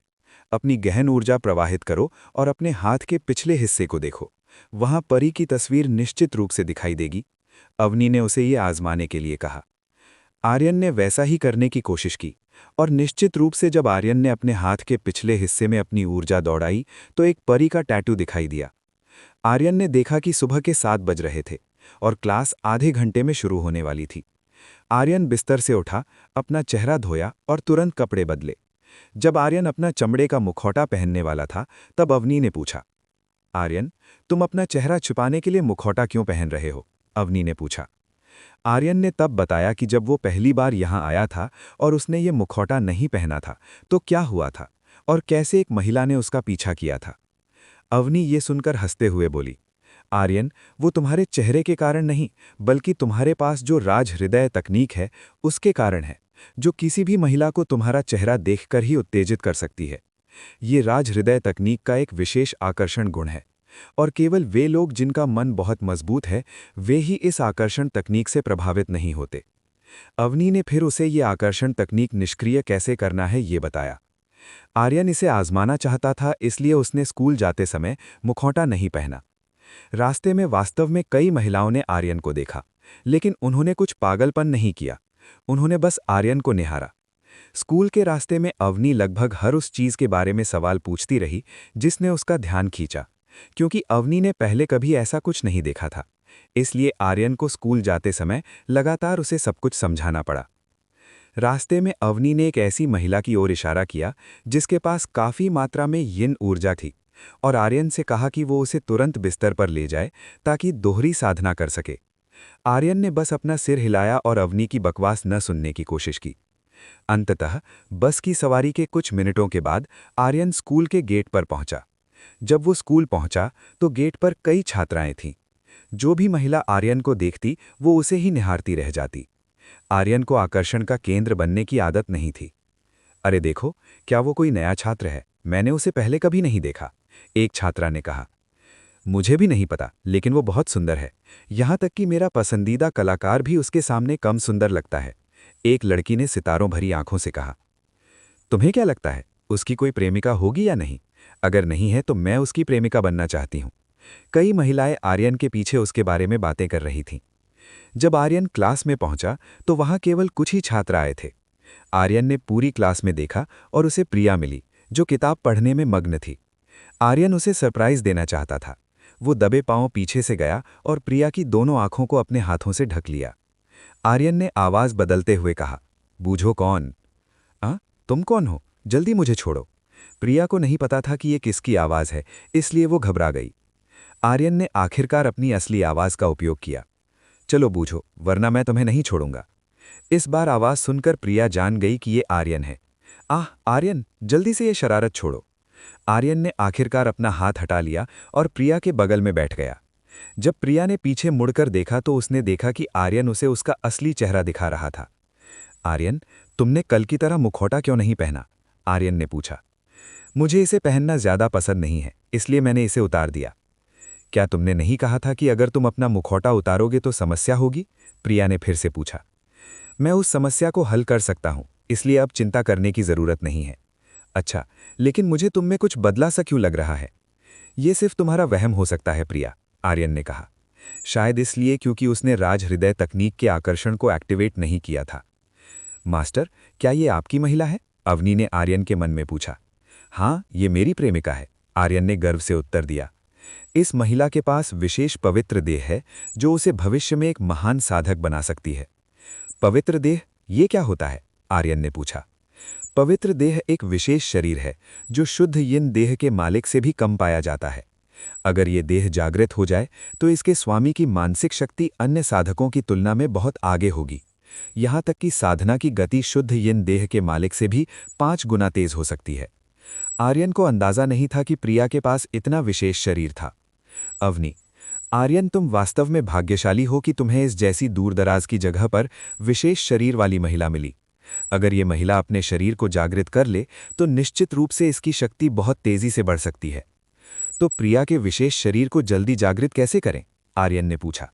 अपनी गहन ऊर्जा प्रवाहित करो और अपने हाथ के पिछले हिस्से को देखो। वहां परी की तस्वीर निश्चित रूप से दिखाई देगी, अवनी ने उसे ये आजमाने के लिए कहा। आर्यन ने वैसा ही करने की कोशिश की और निश्चित रूप से जब आर्यन ने अपने हाथ के पिछले हिस्से में अपनी ऊर्जा दौड़ाई तो एक परी का टैटू दिखाई दिया। आर्यन ने देखा कि सुबह के 7 बज रहे थे और क्लास आधे घंटे में शुरू होने वाली थी। आर्यन बिस्तर से उठा, अपना चेहरा धोया और तुरंत कपड़े बदले। जब आर्यन अपना चमड़े का मुखौटा पहनने वाला था तब अवनी ने पूछा, आर्यन, तुम अपना चेहरा छुपाने के लिए मुखौटा क्यों पहन रहे हो? अवनी ने पूछा। आर्यन ने तब बताया कि जब वो पहली बार यहाँ आया था और उसने ये मुखौटा नहीं पहना था तो क्या हुआ था और कैसे एक महिला ने उसका पीछा किया था। अवनी ये सुनकर हंसते हुए बोली, आर्यन, वो तुम्हारे चेहरे के कारण नहीं, बल्कि तुम्हारे पास जो राज हृदय तकनीक है, उसके कारण है, जो किसी भी महिला को तुम्हारा चेहरा देखकर ही उत्तेजित कर सकती है। ये राज हृदय तकनीक का एक विशेष आकर्षण गुण है, और केवल वे लोग जिनका मन बहुत मजबूत है, वे ही इस आकर्षण तकनीक से प्रभावित नहीं होते। अवनी ने फिर उसे ये आकर्षण तकनीक निष्क्रिय कैसे करना है ये बताया। आर्यन इसे आजमाना चाहता था, इसलिए उसने स्कूल जाते समय मुखौटा नहीं पहना। रास्ते में वास्तव में कई महिलाओं ने आर्यन को देखा, लेकिन उन्होंने कुछ पागलपन नहीं किया। उन्होंने बस आर्यन को निहारा। स्कूल के रास्ते में अवनी लगभग हर उस चीज के बारे में सवाल पूछती रही जिसने उसका ध्यान खींचा, क्योंकि अवनी ने पहले कभी ऐसा कुछ नहीं देखा था। इसलिए आर्यन को स्कूल जाते समय लगातार उसे सब कुछ समझाना पड़ा। रास्ते में अवनी ने एक ऐसी महिला की ओर इशारा किया जिसके पास काफी मात्रा में यिन ऊर्जा थी, और आर्यन से कहा कि वो उसे तुरंत बिस्तर पर ले जाए ताकि दोहरी साधना कर सके। आर्यन ने बस अपना सिर हिलाया और अवनी की बकवास न सुनने की कोशिश की। अंततः बस की सवारी के कुछ मिनटों के बाद आर्यन स्कूल के गेट पर पहुंचा। जब वो स्कूल पहुंचा तो गेट पर कई छात्राएं थीं। जो भी महिला आर्यन को देखती वो उसे ही निहारती रह जाती। आर्यन को आकर्षण का केंद्र बनने की आदत नहीं थी। अरे देखो, क्या वो कोई नया छात्र है? मैंने उसे पहले कभी नहीं देखा, एक छात्रा ने कहा। मुझे भी नहीं पता, लेकिन वो बहुत सुंदर है। यहाँ तक कि मेरा पसंदीदा कलाकार भी उसके सामने कम सुंदर लगता है, एक लड़की ने सितारों भरी आंखों से कहा। तुम्हें क्या लगता है, उसकी कोई प्रेमिका होगी या नहीं? अगर नहीं है तो मैं उसकी प्रेमिका बनना चाहती हूँ। कई महिलाएं आर्यन के पीछे उसके बारे में बातें कर रही थीं। जब आर्यन क्लास में पहुंचा तो वहां केवल कुछ ही छात्र आए थे। आर्यन ने पूरी क्लास में देखा और उसे प्रिया मिली, जो किताब पढ़ने में मग्न थी। आर्यन उसे सरप्राइज देना चाहता था। वो दबे पांव पीछे से गया और प्रिया की दोनों आंखों को अपने हाथों से ढक लिया। आर्यन ने आवाज बदलते हुए कहा, बूझो कौन? तुम कौन हो? जल्दी मुझे छोड़ो। प्रिया को नहीं पता था कि ये किसकी आवाज है, इसलिए वो घबरा गई। आर्यन ने आखिरकार अपनी असली आवाज का उपयोग किया। चलो बूझो, वरना मैं तुम्हें नहीं छोड़ूंगा। इस बार आवाज सुनकर प्रिया जान गई कि ये आर्यन है। आर्यन, जल्दी से ये शरारत छोड़ो। आर्यन ने आखिरकार अपना हाथ हटा लिया और प्रिया के बगल में बैठ गया। जब प्रिया ने पीछे मुड़कर देखा तो उसने देखा कि आर्यन उसे उसका असली चेहरा दिखा रहा था। आर्यन, तुमने कल की तरह मुखौटा क्यों नहीं पहना? आर्यन ने पूछा। मुझे इसे पहनना ज्यादा पसंद नहीं है, इसलिए मैंने इसे उतार दिया। क्या तुमने नहीं कहा था कि अगर तुम अपना मुखौटा उतारोगे तो समस्या होगी? प्रिया ने फिर से पूछा। मैं उस समस्या को हल कर सकता हूं, इसलिए अब चिंता करने की जरूरत नहीं है। अच्छा, लेकिन मुझे तुम में कुछ बदला सा क्यों लग रहा है? ये सिर्फ तुम्हारा वहम हो सकता है प्रिया, आर्यन ने कहा। शायद इसलिए क्योंकि उसने राज हृदय तकनीक के आकर्षण को एक्टिवेट नहीं किया था। मास्टर, क्या ये आपकी महिला है? अवनी ने आर्यन के मन में पूछा। हाँ, ये मेरी प्रेमिका है, आर्यन ने गर्व से उत्तर दिया। इस महिला के पास विशेष पवित्र देह है जो उसे भविष्य में एक महान साधक बना सकती है। पवित्र देह, ये क्या होता है? आर्यन ने पूछा। पवित्र देह एक विशेष शरीर है जो शुद्ध यिन देह के मालिक से भी कम पाया जाता है। अगर ये देह जागृत हो जाए तो इसके स्वामी की मानसिक शक्ति अन्य साधकों की तुलना में बहुत आगे होगी। यहाँ तक कि साधना की गति शुद्ध यिन देह के मालिक से भी 5 गुना तेज हो सकती है। आर्यन को अंदाजा नहीं था कि प्रिया के पास इतना विशेष शरीर था। अवनी, आर्यन, तुम वास्तव में भाग्यशाली हो कि तुम्हें इस जैसी दूरदराज की जगह पर विशेष शरीर वाली महिला मिली। अगर ये महिला अपने शरीर को जागृत कर ले तो निश्चित रूप से इसकी शक्ति बहुत तेजी से बढ़ सकती है। तो प्रिया के विशेष शरीर को जल्दी जागृत कैसे करें? आर्यन ने पूछा।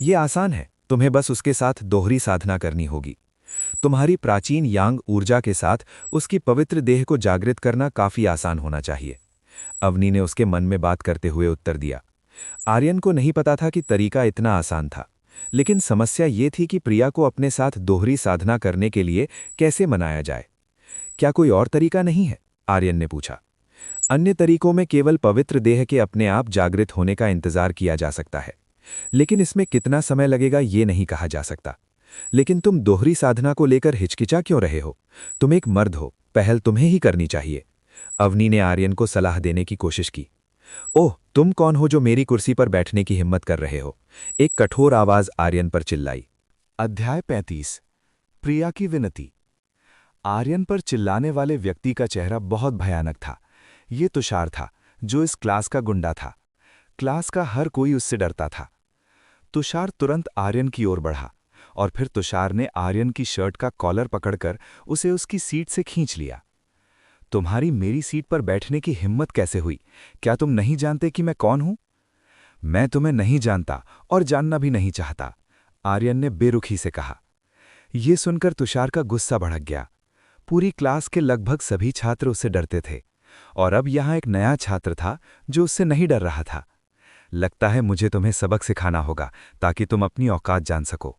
ये आसान है, तुम्हें बस उसके साथ दोहरी साधना करनी होगी। तुम्हारी प्राचीन यांग ऊर्जा के साथ उसकी पवित्र देह को जागृत करना काफी आसान होना चाहिए, अवनी ने उसके मन में बात करते हुए उत्तर दिया। आर्यन को नहीं पता था कि तरीका इतना आसान था, लेकिन समस्या ये थी कि प्रिया को अपने साथ दोहरी साधना करने के लिए कैसे मनाया जाए। क्या कोई और तरीका नहीं है? आर्यन ने पूछा। अन्य तरीकों में केवल पवित्र देह के अपने आप जागृत होने का इंतजार किया जा सकता है, लेकिन इसमें कितना समय लगेगा ये नहीं कहा जा सकता। लेकिन तुम दोहरी साधना को लेकर हिचकिचा क्यों रहे हो? तुम एक मर्द हो, पहल तुम्हें ही करनी चाहिए, अवनी ने आर्यन को सलाह देने की कोशिश की। ओह, तुम कौन हो जो मेरी कुर्सी पर बैठने की हिम्मत कर रहे हो? एक कठोर आवाज आर्यन पर चिल्लाई। अध्याय 35। प्रिया की विनती। आर्यन पर चिल्लाने वाले व्यक्ति का चेहरा बहुत भयानक था। ये तुषार था, जो इस क्लास का गुंडा था। क्लास का हर कोई उससे डरता था। तुषार तुरंत आर्यन की ओर बढ़ा और फिर तुषार ने आर्यन की शर्ट का कॉलर पकड़कर उसे उसकी सीट से खींच लिया। तुम्हारी मेरी सीट पर बैठने की हिम्मत कैसे हुई? क्या तुम नहीं जानते कि मैं कौन हूं? मैं तुम्हें नहीं जानता और जानना भी नहीं चाहता, आर्यन ने बेरुखी से कहा। यह सुनकर तुषार का गुस्सा भड़क गया। पूरी क्लास के लगभग सभी छात्र उससे डरते थे और अब यहां एक नया छात्र था जो उससे नहीं डर रहा था। लगता है मुझे तुम्हें सबक सिखाना होगा ताकि तुम अपनी औकात जान सको।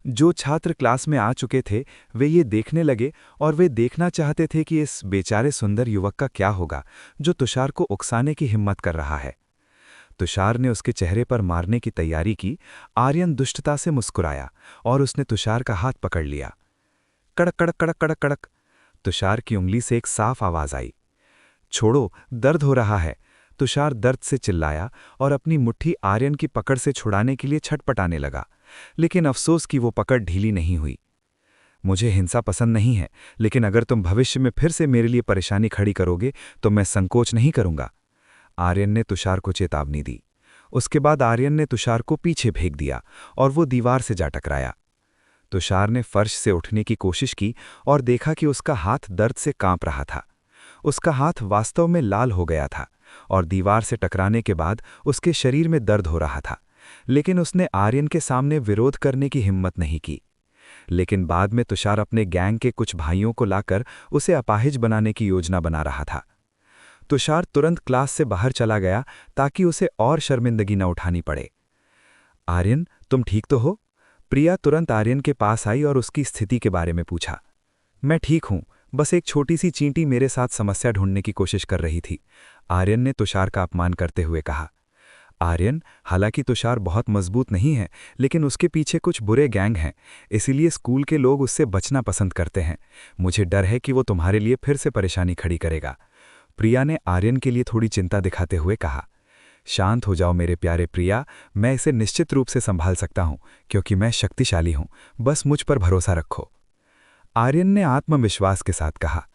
जो छात्र क्लास में आ चुके थे वे ये देखने लगे और वे देखना चाहते थे कि इस बेचारे सुंदर युवक का क्या होगा जो तुषार को उकसाने की हिम्मत कर रहा है। तुषार ने उसके चेहरे पर मारने की तैयारी की। आर्यन दुष्टता से मुस्कुराया और उसने तुषार का हाथ पकड़ लिया। कड़क कड़क कड़क कड़क कड़क, तुषार की उंगली से एक साफ आवाज आई। छोड़ो, दर्द हो रहा है, तुषार दर्द से चिल्लाया और अपनी मुट्ठी आर्यन की पकड़ से छुड़ाने के लिए छटपटाने लगा, लेकिन अफसोस कि वो पकड़ ढीली नहीं हुई। मुझे हिंसा पसंद नहीं है, लेकिन अगर तुम भविष्य में फिर से मेरे लिए परेशानी खड़ी करोगे तो मैं संकोच नहीं करूंगा, आर्यन ने तुषार को चेतावनी दी। उसके बाद आर्यन ने तुषार को पीछे फेंक दिया और वो दीवार से जा टकराया। तुषार ने फर्श से उठने की कोशिश की और देखा कि उसका हाथ दर्द से कांप रहा था। उसका हाथ वास्तव में लाल हो गया था और दीवार से टकराने के बाद उसके शरीर में दर्द हो रहा था, लेकिन उसने आर्यन के सामने विरोध करने की हिम्मत नहीं की। लेकिन बाद में तुषार अपने गैंग के कुछ भाइयों को लाकर उसे अपाहिज बनाने की योजना बना रहा था। तुषार तुरंत क्लास से बाहर चला गया ताकि उसे और शर्मिंदगी न उठानी पड़े। आर्यन, तुम ठीक तो हो? प्रिया तुरंत आर्यन के पास आई और उसकी स्थिति के बारे में पूछा। मैं ठीक हूं, बस एक छोटी सी चींटी मेरे साथ समस्या ढूंढने की कोशिश कर रही थी, आर्यन ने तुषार का अपमान करते हुए कहा। आर्यन, हालांकि तुषार बहुत मजबूत नहीं है, लेकिन उसके पीछे कुछ बुरे गैंग हैं, इसीलिए स्कूल के लोग उससे बचना पसंद करते हैं। मुझे डर है कि वो तुम्हारे लिए फिर से परेशानी खड़ी करेगा, प्रिया ने आर्यन के लिए थोड़ी चिंता दिखाते हुए कहा। शांत हो जाओ मेरे प्यारे प्रिया, मैं इसे निश्चित रूप से संभाल सकता हूं क्योंकि मैं शक्तिशाली हूं, बस मुझ पर भरोसा रखो, आर्यन ने आत्मविश्वास के साथ कहा।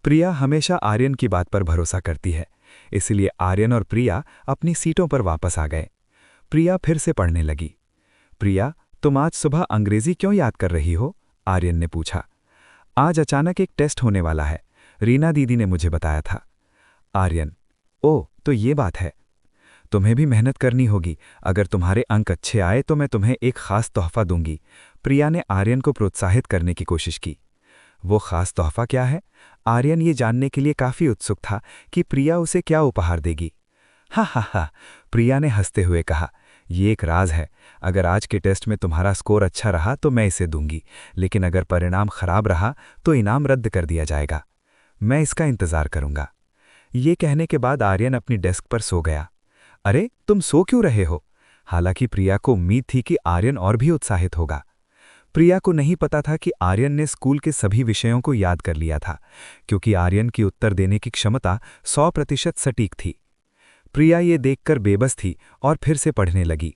प्रिया हमेशा आर्यन की बात पर भरोसा करती है, इसलिए आर्यन और प्रिया अपनी सीटों पर वापस आ गए। प्रिया फिर से पढ़ने लगी। प्रिया, तुम आज सुबह अंग्रेजी क्यों याद कर रही हो? आर्यन ने पूछा। आज अचानक एक टेस्ट होने वाला है, रीना दीदी ने मुझे बताया था। आर्यन, ओह, तो ये बात है। तुम्हें भी मेहनत करनी होगी, अगर तुम्हारे अंक अच्छे आए तो मैं तुम्हें एक खास तोहफा दूंगी, प्रिया ने आर्यन को प्रोत्साहित करने की कोशिश की। वो खास तोहफा क्या है? आर्यन ये जानने के लिए काफी उत्सुक था कि प्रिया उसे क्या उपहार देगी। हा हा हा, प्रिया ने हंसते हुए कहा, ये एक राज है। अगर आज के टेस्ट में तुम्हारा स्कोर अच्छा रहा तो मैं इसे दूंगी, लेकिन अगर परिणाम खराब रहा तो इनाम रद्द कर दिया जाएगा। मैं इसका इंतजार करूंगा। ये कहने के बाद आर्यन अपनी डेस्क पर सो गया। अरे, तुम सो क्यों रहे हो? हालांकि प्रिया को उम्मीद थी कि आर्यन और भी उत्साहित होगा। प्रिया को नहीं पता था कि आर्यन ने स्कूल के सभी विषयों को याद कर लिया था, क्योंकि आर्यन की उत्तर देने की क्षमता 100% सटीक थी। प्रिया ये देखकर बेबस थी और फिर से पढ़ने लगी।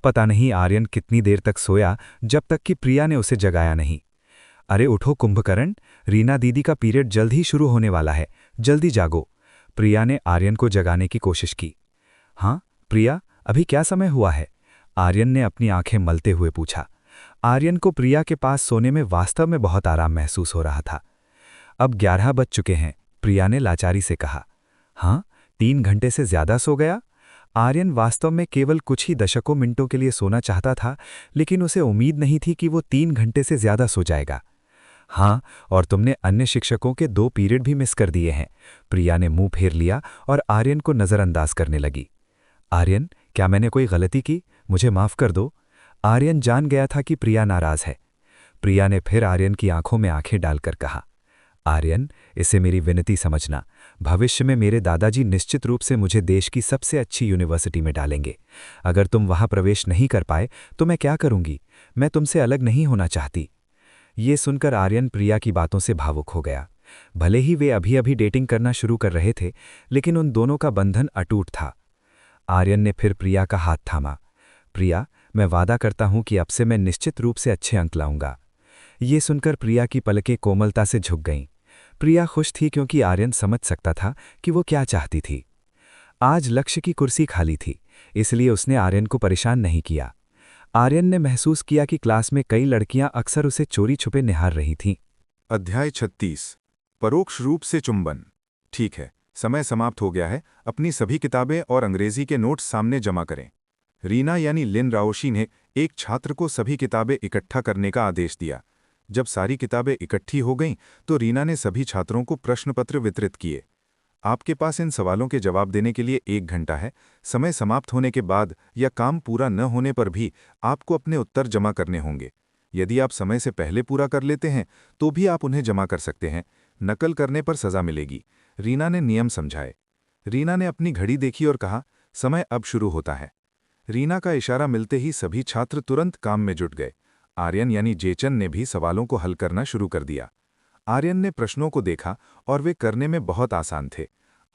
पता नहीं आर्यन कितनी देर तक सोया जब तक कि प्रिया ने उसे जगाया नहीं। अरे उठो कुंभकर्ण, रीना दीदी का पीरियड जल्द ही शुरू होने वाला है, जल्दी जागो, प्रिया ने आर्यन को जगाने की कोशिश की। हाँ प्रिया, अभी क्या समय हुआ है? आर्यन ने अपनी आंखें मलते हुए पूछा। आर्यन को प्रिया के पास सोने में वास्तव में बहुत आराम महसूस हो रहा था। अब 11 बज चुके हैं, प्रिया ने लाचारी से कहा। हाँ, 3 घंटे से ज्यादा सो गया? आर्यन वास्तव में केवल कुछ ही दशकों मिनटों के लिए सोना चाहता था, लेकिन उसे उम्मीद नहीं थी कि वो 3 घंटे से ज्यादा सो जाएगा। हाँ, और तुमने अन्य शिक्षकों के 2 पीरियड भी मिस कर दिए हैं, प्रिया ने मुंह फेर लिया और आर्यन को नजरअंदाज करने लगी। आर्यन, क्या मैंने कोई गलती की? मुझे माफ कर दो। आर्यन जान गया था कि प्रिया नाराज है। प्रिया ने फिर आर्यन की आंखों में आंखें डालकर कहा, आर्यन, इसे मेरी विनती समझना, भविष्य में मेरे दादाजी निश्चित रूप से मुझे देश की सबसे अच्छी यूनिवर्सिटी में डालेंगे। अगर तुम वहां प्रवेश नहीं कर पाए तो मैं क्या करूंगी? मैं तुमसे अलग नहीं होना चाहती। ये सुनकर आर्यन प्रिया की बातों से भावुक हो गया। भले ही वे अभी अभी डेटिंग करना शुरू कर रहे थे, लेकिन उन दोनों का बंधन अटूट था। आर्यन ने फिर प्रिया का हाथ थामा। प्रिया, मैं वादा करता हूं कि अब से मैं निश्चित रूप से अच्छे अंक लाऊंगा। ये सुनकर प्रिया की पलकें कोमलता से झुक गईं। प्रिया खुश थी क्योंकि आर्यन समझ सकता था कि वो क्या चाहती थी। आज लक्ष्य की कुर्सी खाली थी, इसलिए उसने आर्यन को परेशान नहीं किया। आर्यन ने महसूस किया कि क्लास में कई लड़कियां अक्सर उसे चोरी छुपे निहार रही थीं। अध्याय 36 परोक्ष रूप से चुंबन। ठीक है, समय समाप्त हो गया है। अपनी सभी किताबें और अंग्रेजी के नोट्स सामने जमा करें। रीना यानी लिन राओशी ने एक छात्र को सभी किताबें इकट्ठा करने का आदेश दिया। जब सारी किताबें इकट्ठी हो गईं, तो रीना ने सभी छात्रों को प्रश्नपत्र वितरित किए। आपके पास इन सवालों के जवाब देने के लिए 1 घंटा है। समय समाप्त होने के बाद या काम पूरा न होने पर भी आपको अपने उत्तर जमा करने होंगे। यदि आप समय से पहले पूरा कर लेते हैं तो भी आप उन्हें जमा कर सकते हैं। नकल करने पर सजा मिलेगी। रीना ने नियम समझाए। रीना ने अपनी घड़ी देखी और कहा, समय अब शुरू होता है। रीना का इशारा मिलते ही सभी छात्र तुरंत काम में जुट गए। आर्यन यानी जेचन ने भी सवालों को हल करना शुरू कर दिया। आर्यन ने प्रश्नों को देखा और वे करने में बहुत आसान थे।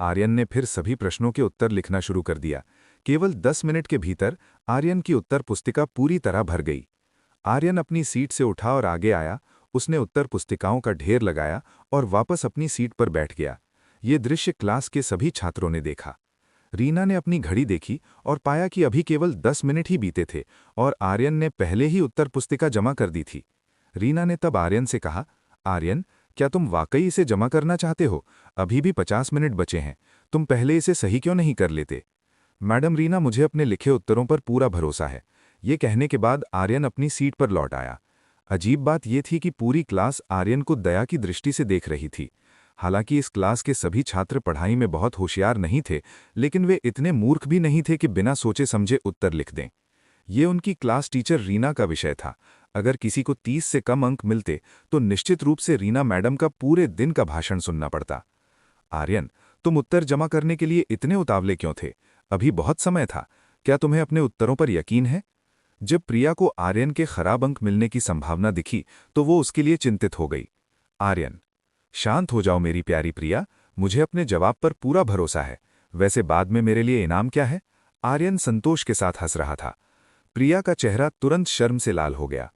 आर्यन ने फिर सभी प्रश्नों के उत्तर लिखना शुरू कर दिया। केवल 10 मिनट के भीतर आर्यन की उत्तर पुस्तिका पूरी तरह भर गई। आर्यन अपनी सीट से उठा और आगे आया। उसने उत्तर पुस्तिकाओं का ढेर लगाया और वापस अपनी सीट पर बैठ गया। ये दृश्य क्लास के सभी छात्रों ने देखा। रीना ने अपनी घड़ी देखी और पाया कि अभी केवल 10 मिनट ही बीते थे और आर्यन ने पहले ही उत्तर पुस्तिका जमा कर दी थी। रीना ने तब आर्यन से कहा, आर्यन, क्या तुम वाकई इसे जमा करना चाहते हो? अभी भी 50 मिनट बचे हैं। तुम पहले इसे सही क्यों नहीं कर लेते? मैडम रीना, मुझे अपने लिखे उत्तरों पर पूरा भरोसा है। ये कहने के बाद आर्यन अपनी सीट पर लौट आया। अजीब बात यह थी कि पूरी क्लास आर्यन को दया की दृष्टि से देख रही थी। हालांकि इस क्लास के सभी छात्र पढ़ाई में बहुत होशियार नहीं थे, लेकिन वे इतने मूर्ख भी नहीं थे कि बिना सोचे समझे उत्तर लिख दें। ये उनकी क्लास टीचर रीना का विषय था। अगर किसी को 30 से कम अंक मिलते तो निश्चित रूप से रीना मैडम का पूरे दिन का भाषण सुनना पड़ता। आर्यन, तुम उत्तर जमा करने के लिए इतने उतावले क्यों थे? अभी बहुत समय था। क्या तुम्हें अपने उत्तरों पर यकीन है? जब प्रिया को आर्यन के खराब अंक मिलने की संभावना दिखी तो वो उसके लिए चिंतित हो गई। आर्यन, शांत हो जाओ मेरी प्यारी प्रिया, मुझे अपने जवाब पर पूरा भरोसा है। वैसे बाद में मेरे लिए इनाम क्या है? आर्यन संतोष के साथ हंस रहा था। प्रिया का चेहरा तुरंत शर्म से लाल हो गया।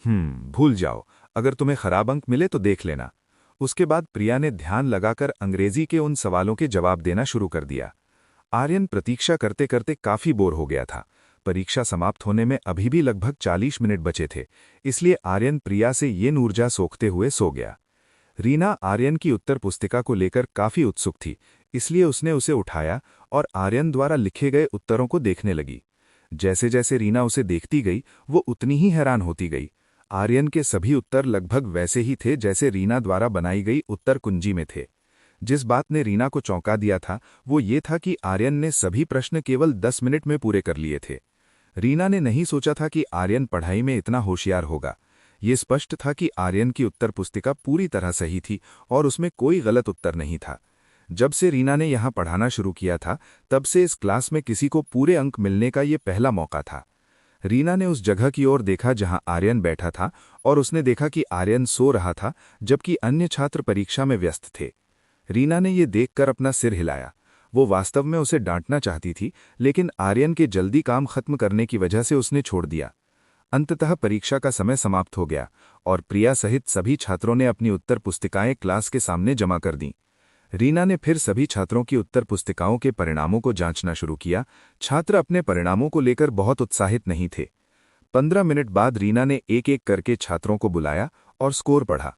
भूल जाओ, अगर तुम्हें खराब अंक मिले तो देख लेना। उसके बाद प्रिया ने ध्यान लगाकर अंग्रेजी के उन सवालों के जवाब देना शुरू कर दिया। आर्यन प्रतीक्षा करते करते काफी बोर हो गया था। परीक्षा समाप्त होने में अभी भी लगभग 40 मिनट बचे थे, इसलिए आर्यन प्रिया से ये ऊर्जा सोखते हुए सो गया। रीना आर्यन की उत्तर पुस्तिका को लेकर काफी उत्सुक थी, इसलिए उसने उसे उठाया और आर्यन द्वारा लिखे गए उत्तरों को देखने लगी। जैसे जैसे रीना उसे देखती गई, वो उतनी ही हैरान होती गई। आर्यन के सभी उत्तर लगभग वैसे ही थे जैसे रीना द्वारा बनाई गई उत्तर कुंजी में थे। जिस बात ने रीना को चौंका दिया था वो ये था कि आर्यन ने सभी प्रश्न केवल 10 मिनट में पूरे कर लिए थे। रीना ने नहीं सोचा था कि आर्यन पढ़ाई में इतना होशियार होगा। ये स्पष्ट था कि आर्यन की उत्तर पुस्तिका पूरी तरह सही थी और उसमें कोई गलत उत्तर नहीं था। जब से रीना ने यहाँ पढ़ाना शुरू किया था, तब से इस क्लास में किसी को पूरे अंक मिलने का ये पहला मौका था। रीना ने उस जगह की ओर देखा जहां आर्यन बैठा था और उसने देखा कि आर्यन सो रहा था जबकि अन्य छात्र परीक्षा में व्यस्त थे। रीना ने ये देखकर अपना सिर हिलाया। वो वास्तव में उसे डांटना चाहती थी, लेकिन आर्यन के जल्दी काम खत्म करने की वजह से उसने छोड़ दिया। अंततः परीक्षा का समय समाप्त हो गया और प्रिया सहित सभी छात्रों ने अपनी उत्तर पुस्तिकाएं क्लास के सामने जमा कर दीं। रीना ने फिर सभी छात्रों की उत्तर पुस्तिकाओं के परिणामों को जांचना शुरू किया। छात्र अपने परिणामों को लेकर बहुत उत्साहित नहीं थे। 15 मिनट बाद रीना ने एक एक करके छात्रों को बुलाया और स्कोर पढ़ा।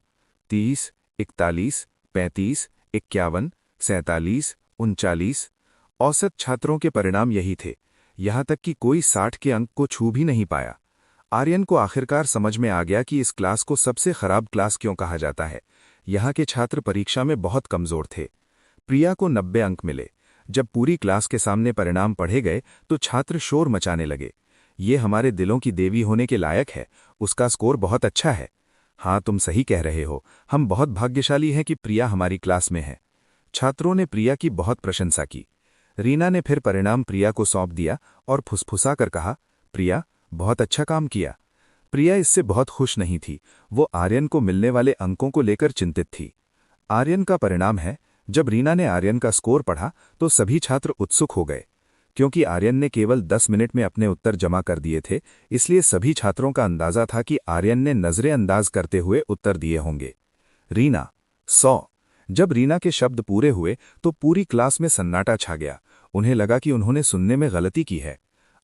30, 41, 35, 51, 47, 39। औसत छात्रों के परिणाम यही थे। यहां तक कि कोई 60 के अंक को छू भी नहीं पाया। आर्यन को आखिरकार समझ में आ गया कि इस क्लास को सबसे खराब क्लास क्यों कहा जाता है। यहाँ के छात्र परीक्षा में बहुत कमजोर थे। प्रिया को 90 अंक मिले। जब पूरी क्लास के सामने परिणाम पढ़े गए तो छात्र शोर मचाने लगे। ये हमारे दिलों की देवी होने के लायक है, उसका स्कोर बहुत अच्छा है। हाँ, तुम सही कह रहे हो, हम बहुत भाग्यशाली हैं कि प्रिया हमारी क्लास में है। छात्रों ने प्रिया की बहुत प्रशंसा की। रीना ने फिर परिणाम प्रिया को सौंप दिया और फुसफुसा कर कहा, प्रिया, बहुत अच्छा काम किया। प्रिया इससे बहुत खुश नहीं थी। वो आर्यन को मिलने वाले अंकों को लेकर चिंतित थी। आर्यन का परिणाम है। जब रीना ने आर्यन का स्कोर पढ़ा तो सभी छात्र उत्सुक हो गए। क्योंकि आर्यन ने केवल 10 मिनट में अपने उत्तर जमा कर दिए थे, इसलिए सभी छात्रों का अंदाजा था कि आर्यन ने नजरेअंदाज करते हुए उत्तर दिए होंगे। रीना 100। जब रीना के शब्द पूरे हुए तो पूरी क्लास में सन्नाटा छा गया उन्हें लगा कि उन्होंने सुनने में गलती की है।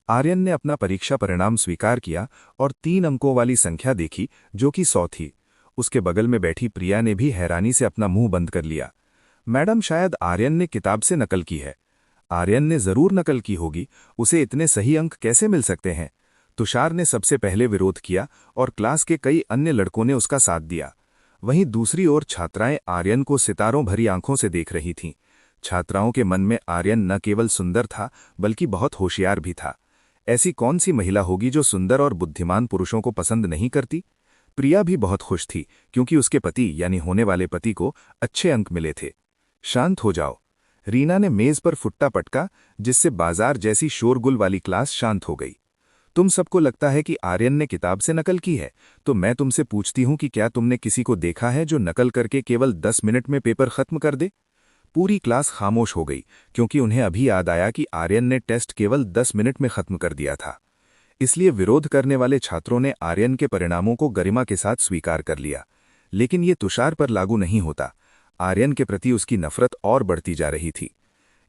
आर्यन ने अपना परीक्षा परिणाम स्वीकार किया और 3 अंकों वाली संख्या देखी जो कि 100 थी। उसके बगल में बैठी प्रिया ने भी हैरानी से अपना मुंह बंद कर लिया। मैडम, शायद आर्यन ने किताब से नकल की है। आर्यन ने जरूर नकल की होगी, उसे इतने सही अंक कैसे मिल सकते हैं? तुषार ने सबसे पहले विरोध किया और क्लास के कई अन्य लड़कों ने उसका साथ दिया। वहीं दूसरी ओर छात्राएं आर्यन को सितारों भरी आंखों से देख रही थीं। छात्राओं के मन में आर्यन न केवल सुंदर था बल्कि बहुत होशियार भी था। ऐसी कौन सी महिला होगी जो सुंदर और बुद्धिमान पुरुषों को पसंद नहीं करती? प्रिया भी बहुत खुश थी क्योंकि उसके पति यानी होने वाले पति को अच्छे अंक मिले थे। शांत हो जाओ, रीना ने मेज पर फुट्टा पटका, जिससे बाजार जैसी शोरगुल वाली क्लास शांत हो गई। तुम सबको लगता है कि आर्यन ने किताब से नकल की है, तो मैं तुमसे पूछती हूं कि क्या तुमने किसी को देखा है जो नकल करके केवल 10 मिनट में पेपर खत्म कर दे? पूरी क्लास खामोश हो गई क्योंकि उन्हें अभी याद आया कि आर्यन ने टेस्ट केवल 10 मिनट में खत्म कर दिया था। इसलिए विरोध करने वाले छात्रों ने आर्यन के परिणामों को गरिमा के साथ स्वीकार कर लिया। लेकिन ये तुषार पर लागू नहीं होता। आर्यन के प्रति उसकी नफरत और बढ़ती जा रही थी।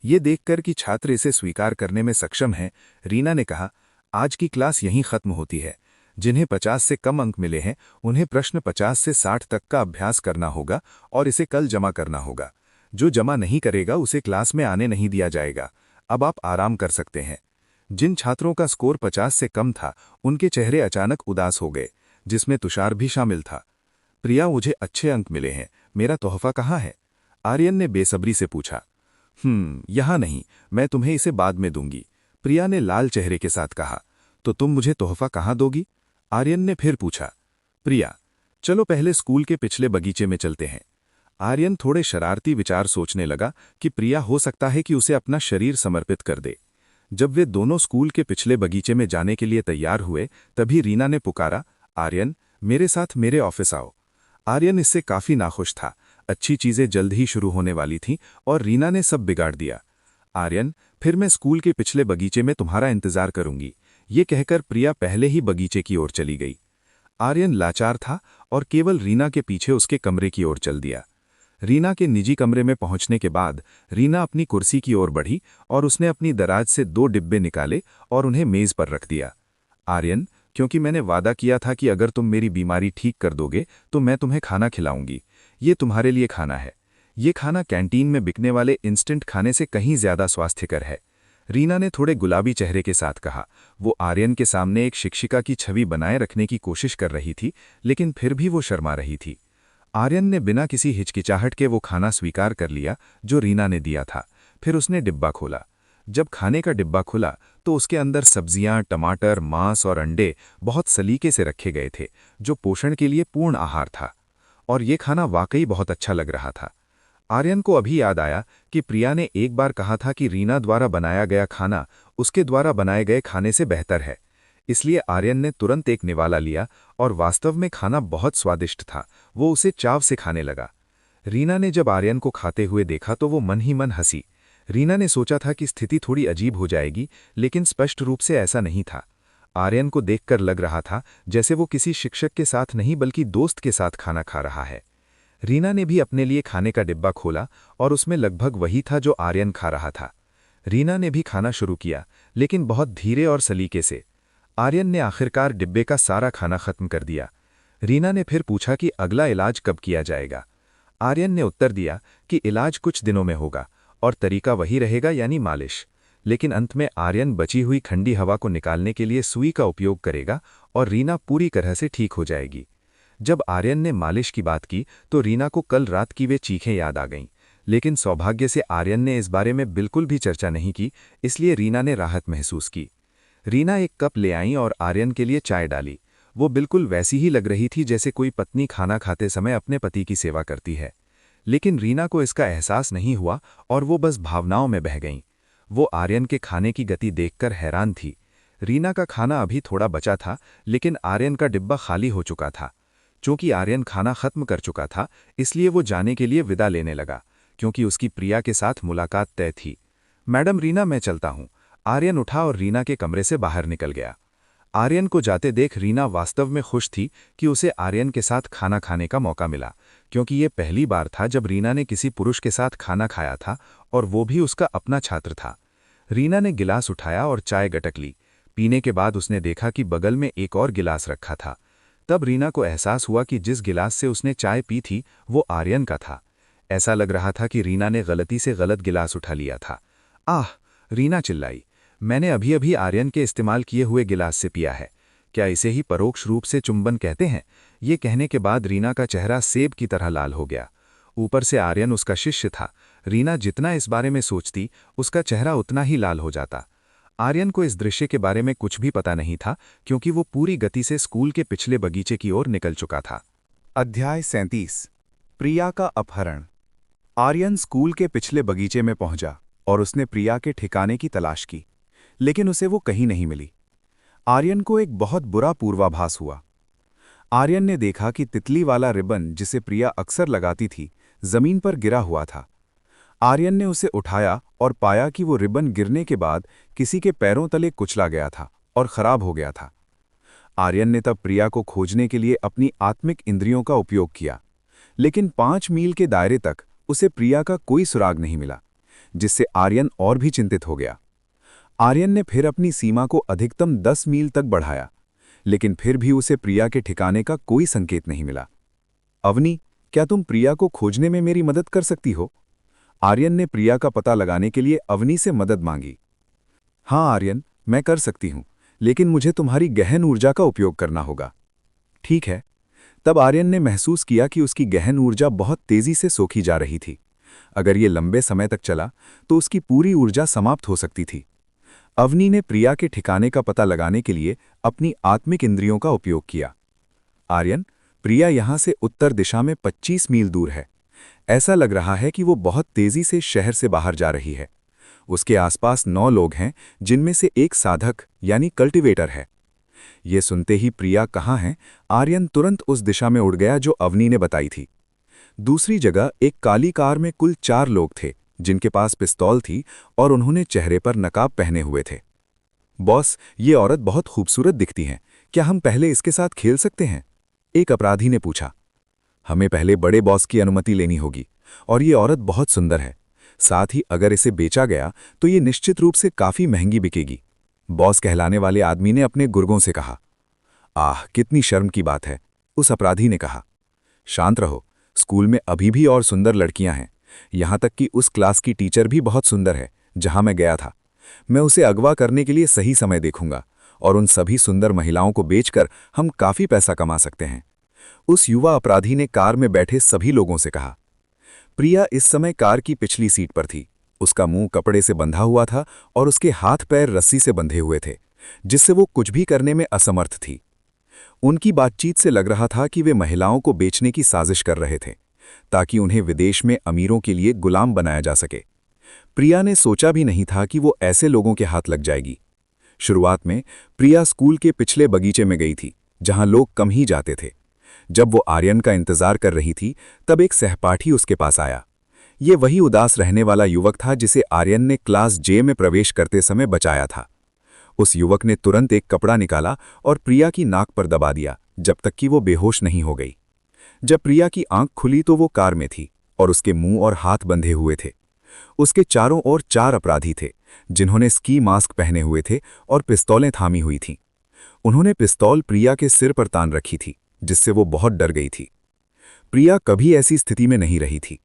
ये देखकर कि छात्र इसे स्वीकार करने में सक्षम हैं, रीना ने कहा, आज की क्लास यहीं खत्म होती है। जिन्हें 50 से कम अंक मिले हैं उन्हें प्रश्न 50 से 60 तक का अभ्यास करना होगा और इसे कल जमा करना होगा। जो जमा नहीं करेगा उसे क्लास में आने नहीं दिया जाएगा। अब आप आराम कर सकते हैं। जिन छात्रों का स्कोर 50 से कम था उनके चेहरे अचानक उदास हो गए, जिसमें तुषार भी शामिल था। प्रिया, मुझे अच्छे अंक मिले हैं, मेरा तोहफा कहाँ है? आर्यन ने बेसब्री से पूछा। यहाँ नहीं, मैं तुम्हें इसे बाद में दूंगी, प्रिया ने लाल चेहरे के साथ कहा। तो तुम मुझे तोहफा कहाँ दोगी? आर्यन ने फिर पूछा। प्रिया, चलो पहले स्कूल के पिछले बगीचे में चलते हैं। आर्यन थोड़े शरारती विचार सोचने लगा कि प्रिया हो सकता है कि उसे अपना शरीर समर्पित कर दे। जब वे दोनों स्कूल के पिछले बगीचे में जाने के लिए तैयार हुए तभी रीना ने पुकारा, आर्यन, मेरे साथ मेरे ऑफिस आओ। आर्यन इससे काफी नाखुश था। अच्छी चीजें जल्द ही शुरू होने वाली थीं और रीना ने सब बिगाड़ दिया। आर्यन, फिर मैं स्कूल के पिछले बगीचे में तुम्हारा इंतजार करूंगी, ये कहकर प्रिया पहले ही बगीचे की ओर चली गई। आर्यन लाचार था और केवल रीना के पीछे उसके कमरे की ओर चल दिया। रीना के निजी कमरे में पहुंचने के बाद रीना अपनी कुर्सी की ओर बढ़ी और उसने अपनी दराज से 2 डिब्बे निकाले और उन्हें मेज पर रख दिया। आर्यन, क्योंकि मैंने वादा किया था कि अगर तुम मेरी बीमारी ठीक कर दोगे तो मैं तुम्हें खाना खिलाऊंगी। ये तुम्हारे लिए खाना है। ये खाना कैंटीन में बिकने वाले इंस्टेंट खाने से कहीं ज्यादा स्वास्थ्यकर है, रीना ने थोड़े गुलाबी चेहरे के साथ कहा। वो आर्यन के सामने एक शिक्षिका की छवि बनाए रखने की कोशिश कर रही थी, लेकिन फिर भी वो शर्मा रही थी। आर्यन ने बिना किसी हिचकिचाहट के वो खाना स्वीकार कर लिया जो रीना ने दिया था। फिर उसने डिब्बा खोला। जब खाने का डिब्बा खुला तो उसके अंदर सब्जियां, टमाटर, मांस और अंडे बहुत सलीके से रखे गए थे, जो पोषण के लिए पूर्ण आहार था। और ये खाना वाकई बहुत अच्छा लग रहा था। आर्यन को अभी याद आया कि प्रिया ने एक बार कहा था कि रीना द्वारा बनाया गया खाना उसके द्वारा बनाए गए खाने से बेहतर है। इसलिए आर्यन ने तुरंत एक निवाला लिया और वास्तव में खाना बहुत स्वादिष्ट था। वो उसे चाव से खाने लगा। रीना ने जब आर्यन को खाते हुए देखा तो वो मन ही मन हंसी। रीना ने सोचा था कि स्थिति थोड़ी अजीब हो जाएगी, लेकिन स्पष्ट रूप से ऐसा नहीं था। आर्यन को देखकर लग रहा था जैसे वो किसी शिक्षक के साथ नहीं बल्कि दोस्त के साथ खाना खा रहा है। रीना ने भी अपने लिए खाने का डिब्बा खोला और उसमें लगभग वही था जो आर्यन खा रहा था। रीना ने भी खाना शुरू किया, लेकिन बहुत धीरे और सलीके से। आर्यन ने आखिरकार डिब्बे का सारा खाना खत्म कर दिया। रीना ने फिर पूछा कि अगला इलाज कब किया जाएगा। आर्यन ने उत्तर दिया कि इलाज कुछ दिनों में होगा और तरीका वही रहेगा, यानी मालिश। लेकिन अंत में आर्यन बची हुई ठंडी हवा को निकालने के लिए सुई का उपयोग करेगा और रीना पूरी तरह से ठीक हो जाएगी। जब आर्यन ने मालिश की बात की तो रीना को कल रात की वे चीखें याद आ गईं, लेकिन सौभाग्य से आर्यन ने इस बारे में बिल्कुल भी चर्चा नहीं की, इसलिए रीना ने राहत महसूस की। रीना एक कप ले आईं और आर्यन के लिए चाय डाली। वो बिल्कुल वैसी ही लग रही थी जैसे कोई पत्नी खाना खाते समय अपने पति की सेवा करती है। लेकिन रीना को इसका एहसास नहीं हुआ और वो बस भावनाओं में बह गईं। वो आर्यन के खाने की गति देखकर हैरान थी। रीना का खाना अभी थोड़ा बचा था, लेकिन आर्यन का डिब्बा खाली हो चुका था। चूंकि आर्यन खाना खत्म कर चुका था, इसलिए वो जाने के लिए विदा लेने लगा, क्योंकि उसकी प्रिया के साथ मुलाकात तय थी। मैडम रीना, मैं चलता हूं। आर्यन उठा और रीना के कमरे से बाहर निकल गया। आर्यन को जाते देख रीना वास्तव में खुश थी कि उसे आर्यन के साथ खाना खाने का मौका मिला, क्योंकि ये पहली बार था जब रीना ने किसी पुरुष के साथ खाना खाया था और वो भी उसका अपना छात्र था। रीना ने गिलास उठाया और चाय गटक ली। पीने के बाद उसने देखा कि बगल में एक और गिलास रखा था। तब रीना को एहसास हुआ कि जिस गिलास से उसने चाय पी थी वो आर्यन का था। ऐसा लग रहा था कि रीना ने गलती से गलत गिलास उठा लिया था। आह! रीना चिल्लाई, मैंने अभी अभी आर्यन के इस्तेमाल किए हुए गिलास से पिया है। क्या इसे ही परोक्ष रूप से चुंबन कहते हैं? ये कहने के बाद रीना का चेहरा सेब की तरह लाल हो गया। ऊपर से आर्यन उसका शिष्य था। रीना जितना इस बारे में सोचती, उसका चेहरा उतना ही लाल हो जाता। आर्यन को इस दृश्य के बारे में कुछ भी पता नहीं था, क्योंकि वो पूरी गति से स्कूल के पिछले बगीचे की ओर निकल चुका था। अध्याय 37 प्रिया का अपहरण। आर्यन स्कूल के पिछले बगीचे में पहुंचा और उसने प्रिया के ठिकाने की तलाश की, लेकिन उसे वो कहीं नहीं मिली। आर्यन को एक बहुत बुरा पूर्वाभास हुआ। आर्यन ने देखा कि तितली वाला रिबन जिसे प्रिया अक्सर लगाती थी, जमीन पर गिरा हुआ था। आर्यन ने उसे उठाया और पाया कि वो रिबन गिरने के बाद किसी के पैरों तले कुचला गया था और खराब हो गया था। आर्यन ने तब प्रिया को खोजने के लिए अपनी आत्मिक इंद्रियों का उपयोग किया, लेकिन 5 मील के दायरे तक उसे प्रिया का कोई सुराग नहीं मिला, जिससे आर्यन और भी चिंतित हो गया। आर्यन ने फिर अपनी सीमा को अधिकतम 10 मील तक बढ़ाया, लेकिन फिर भी उसे प्रिया के ठिकाने का कोई संकेत नहीं मिला। अवनी, क्या तुम प्रिया को खोजने में मेरी मदद कर सकती हो? आर्यन ने प्रिया का पता लगाने के लिए अवनी से मदद मांगी। हाँ आर्यन, मैं कर सकती हूं, लेकिन मुझे तुम्हारी गहन ऊर्जा का उपयोग करना होगा। ठीक है। तब आर्यन ने महसूस किया कि उसकी गहन ऊर्जा बहुत तेजी से सोखी जा रही थी। अगर ये लंबे समय तक चला तो उसकी पूरी ऊर्जा समाप्त हो सकती थी। अवनी ने प्रिया के ठिकाने का पता लगाने के लिए अपनी आत्मिक इंद्रियों का उपयोग किया। आर्यन, प्रिया यहां से उत्तर दिशा में 25 मील दूर है। ऐसा लग रहा है कि वो बहुत तेजी से शहर से बाहर जा रही है। उसके आसपास 9 लोग हैं, जिनमें से एक साधक यानी कल्टीवेटर है। ये सुनते ही प्रिया कहाँ है, आर्यन तुरंत उस दिशा में उड़ गया जो अवनी ने बताई थी। दूसरी जगह एक काली कार में कुल 4 लोग थे, जिनके पास पिस्तौल थी और उन्होंने चेहरे पर नकाब पहने हुए थे। बॉस, ये औरत बहुत खूबसूरत दिखती है, क्या हम पहले इसके साथ खेल सकते हैं? एक अपराधी ने पूछा। हमें पहले बड़े बॉस की अनुमति लेनी होगी, और ये औरत बहुत सुंदर है। साथ ही अगर इसे बेचा गया तो ये निश्चित रूप से काफी महंगी बिकेगी, बॉस कहलाने वाले आदमी ने अपने गुर्गों से कहा। आह, कितनी शर्म की बात है, उस अपराधी ने कहा। शांत रहो, स्कूल में अभी भी और सुंदर लड़कियां हैं। यहां तक कि उस क्लास की टीचर भी बहुत सुंदर है जहां मैं गया था। मैं उसे अगवा करने के लिए सही समय देखूंगा, और उन सभी सुंदर महिलाओं को बेचकर हम काफी पैसा कमा सकते हैं, उस युवा अपराधी ने कार में बैठे सभी लोगों से कहा। प्रिया इस समय कार की पिछली सीट पर थी। उसका मुंह कपड़े से बंधा हुआ था और उसके हाथ पैर रस्सी से बंधे हुए थे, जिससे वो कुछ भी करने में असमर्थ थी। उनकी बातचीत से लग रहा था कि वे महिलाओं को बेचने की साजिश कर रहे थे, ताकि उन्हें विदेश में अमीरों के लिए गुलाम बनाया जा सके। प्रिया ने सोचा भी नहीं था कि वो ऐसे लोगों के हाथ लग जाएगी। शुरुआत में प्रिया स्कूल के पिछले बगीचे में गई थी, जहां लोग कम ही जाते थे। जब वो आर्यन का इंतजार कर रही थी, तब एक सहपाठी उसके पास आया। ये वही उदास रहने वाला युवक था जिसे आर्यन ने क्लास जे में प्रवेश करते समय बचाया था। उस युवक ने तुरंत एक कपड़ा निकाला और प्रिया की नाक पर दबा दिया, जब तक कि वो बेहोश नहीं हो गई। जब प्रिया की आंख खुली तो वो कार में थी और उसके मुंह और हाथ बंधे हुए थे। उसके चारों ओर 4 अपराधी थे, जिन्होंने स्की मास्क पहने हुए थे और पिस्तौलें थामी हुई थीं। उन्होंने पिस्तौल प्रिया के सिर पर तान रखी थी, जिससे वो बहुत डर गई थी। प्रिया कभी ऐसी स्थिति में नहीं रही थी।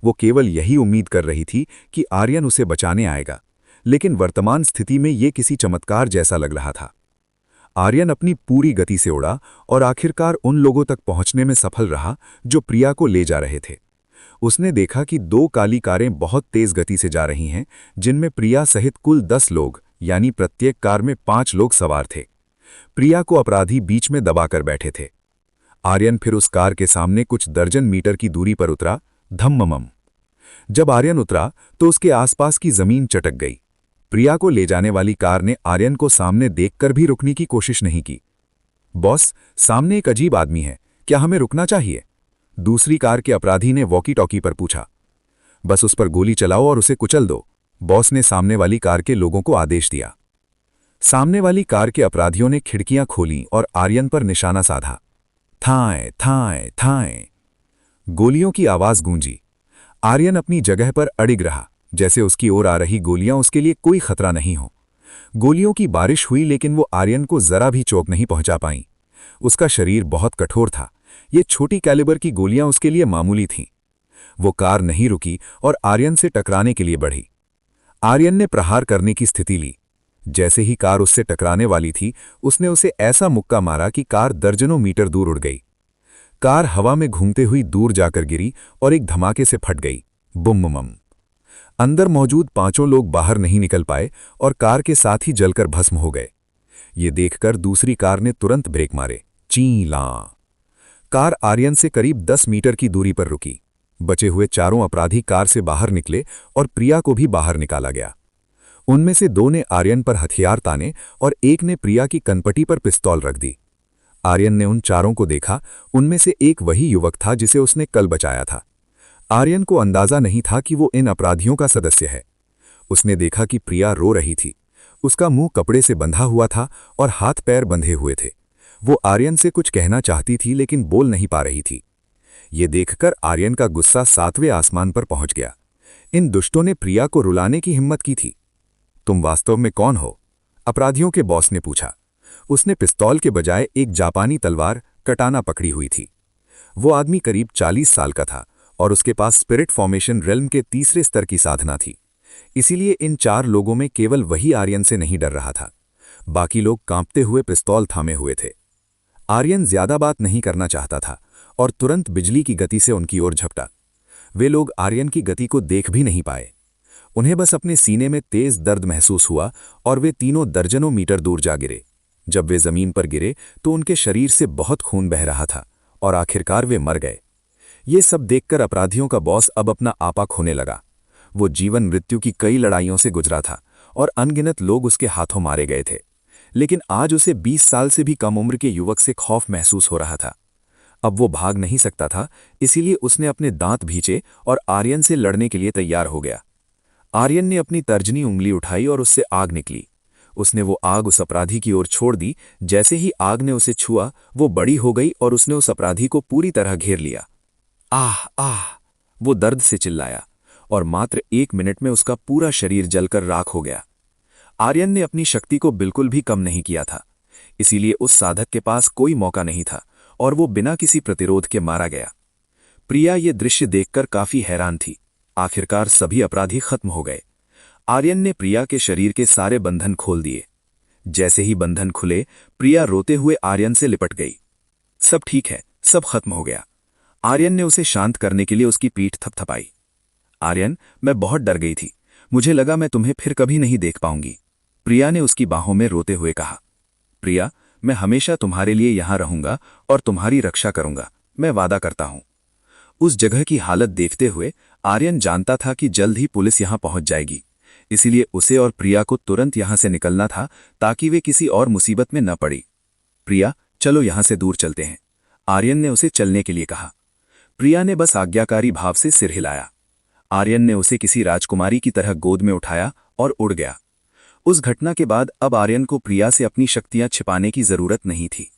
वो केवल यही उम्मीद कर रही थी कि आर्यन उसे बचाने आएगा, लेकिन वर्तमान स्थिति में ये किसी चमत्कार जैसा लग रहा था। आर्यन अपनी पूरी गति से उड़ा और आखिरकार उन लोगों तक पहुंचने में सफल रहा जो प्रिया को ले जा रहे थे। उसने देखा कि 2 काली कारें बहुत तेज गति से जा रही हैं, जिनमें प्रिया सहित कुल 10 लोग, यानी प्रत्येक कार में 5 लोग सवार थे। प्रिया को अपराधी बीच में दबाकर बैठे थे। आर्यन फिर उस कार के सामने कुछ दर्जन मीटर की दूरी पर उतरा। धम्ममम। जब आर्यन उतरा तो उसके आसपास की जमीन चटक गई। प्रिया को ले जाने वाली कार ने आर्यन को सामने देखकर भी रुकने की कोशिश नहीं की। बॉस, सामने एक अजीब आदमी है, क्या हमें रुकना चाहिए? दूसरी कार के अपराधी ने वॉकी टॉकी पर पूछा। बस उस पर गोली चलाओ और उसे कुचल दो, बॉस ने सामने वाली कार के लोगों को आदेश दिया। सामने वाली कार के अपराधियों ने खिड़कियां खोलीं और आर्यन पर निशाना साधा। थाएं थाएं थाएं। गोलियों की आवाज गूंजी। आर्यन अपनी जगह पर अड़िग रहा, जैसे उसकी ओर आ रही गोलियां उसके लिए कोई खतरा नहीं हो। गोलियों की बारिश हुई लेकिन वो आर्यन को जरा भी चोट नहीं पहुंचा पाईं। उसका शरीर बहुत कठोर था। ये छोटी कैलिबर की गोलियां उसके लिए मामूली थीं। वो कार नहीं रुकी और आर्यन से टकराने के लिए बढ़ी। आर्यन ने प्रहार करने की स्थिति ली। जैसे ही कार उससे टकराने वाली थी, उसने उसे ऐसा मुक्का मारा कि कार दर्जनों मीटर दूर उड़ गई। कार हवा में घूमते हुई दूर जाकर गिरी और एक धमाके से फट गई। बुम-बुम। अंदर मौजूद 5 लोग बाहर नहीं निकल पाए और कार के साथ ही जलकर भस्म हो गए। ये देखकर दूसरी कार ने तुरंत ब्रेक मारे। चीं-लां। कार आर्यन से करीब 10 मीटर की दूरी पर रुकी। बचे हुए 4 अपराधी कार से बाहर निकले और प्रिया को भी बाहर निकाला गया। उनमें से 2 ने आर्यन पर हथियार ताने और एक ने प्रिया की कनपटी पर पिस्तौल रख दी। आर्यन ने उन 4 को देखा। उनमें से एक वही युवक था जिसे उसने कल बचाया था। आर्यन को अंदाजा नहीं था कि वो इन अपराधियों का सदस्य है। उसने देखा कि प्रिया रो रही थी। उसका मुंह कपड़े से बंधा हुआ था और हाथ पैर बंधे हुए थे। वो आर्यन से कुछ कहना चाहती थी लेकिन बोल नहीं पा रही थी। ये देखकर आर्यन का गुस्सा 7वें आसमान पर पहुंच गया। इन दुष्टों ने प्रिया को रुलाने की हिम्मत की थी। तुम वास्तव में कौन हो? अपराधियों के बॉस ने पूछा। उसने पिस्तौल के बजाय एक जापानी तलवार कटाना पकड़ी हुई थी। वो आदमी करीब 40 साल का था और उसके पास स्पिरिट फॉर्मेशन रेल्म के 3रे स्तर की साधना थी। इसीलिए इन 4 लोगों में केवल वही आर्यन से नहीं डर रहा था। बाकी लोग कांपते हुए पिस्तौल थामे हुए थे। आर्यन ज्यादा बात नहीं करना चाहता था और तुरंत बिजली की गति से उनकी ओर झपटा। वे लोग आर्यन की गति को देख भी नहीं पाए। उन्हें बस अपने सीने में तेज दर्द महसूस हुआ और वे तीनों दर्जनों मीटर दूर जा गिरे। जब वे जमीन पर गिरे तो उनके शरीर से बहुत खून बह रहा था और आखिरकार वे मर गए। ये सब देखकर अपराधियों का बॉस अब अपना आपा खोने लगा। वो जीवन मृत्यु की कई लड़ाइयों से गुजरा था और अनगिनत लोग उसके हाथों मारे गए थे, लेकिन आज उसे 20 साल से भी कम उम्र के युवक से खौफ महसूस हो रहा था। अब वो भाग नहीं सकता था, इसीलिए उसने अपने दांत भींचे और आर्यन से लड़ने के लिए तैयार हो गया। आर्यन ने अपनी तर्जनी उंगली उठाई और उससे आग निकली। उसने वो आग उस अपराधी की ओर छोड़ दी। जैसे ही आग ने उसे छुआ, वो बड़ी हो गई और उसने उस अपराधी को पूरी तरह घेर लिया। आह आह! वो दर्द से चिल्लाया और मात्र 1 मिनट में उसका पूरा शरीर जलकर राख हो गया। आर्यन ने अपनी शक्ति को बिल्कुल भी कम नहीं किया था, इसीलिए उस साधक के पास कोई मौका नहीं था और वो बिना किसी प्रतिरोध के मारा गया। प्रिया ये दृश्य देखकर काफी हैरान थी। आखिरकार सभी अपराधी खत्म हो गए। आर्यन ने प्रिया के शरीर के सारे बंधन खोल दिए। जैसे ही बंधन खुले, प्रिया रोते हुए आर्यन से लिपट गई। सब ठीक है, सब खत्म हो गया। आर्यन ने उसे शांत करने के लिए उसकी पीठ थपथपाई। आर्यन, मैं बहुत डर गई थी। मुझे लगा मैं तुम्हें फिर कभी नहीं देख पाऊंगी। प्रिया ने उसकी बाहों में रोते हुए कहा। प्रिया, मैं हमेशा तुम्हारे लिए यहां रहूंगा और तुम्हारी रक्षा करूंगा, मैं वादा करता हूं। उस जगह की हालत देखते हुए आर्यन जानता था कि जल्द ही पुलिस यहां पहुंच जाएगी, इसीलिए उसे और प्रिया को तुरंत यहां से निकलना था ताकि वे किसी और मुसीबत में न पड़ी। प्रिया, चलो यहां से दूर चलते हैं। आर्यन ने उसे चलने के लिए कहा। प्रिया ने बस आज्ञाकारी भाव से सिर हिलाया। आर्यन ने उसे किसी राजकुमारी की तरह गोद में उठाया और उड़ गया। उस घटना के बाद अब आर्यन को प्रिया से अपनी शक्तियां छिपाने की जरूरत नहीं थी।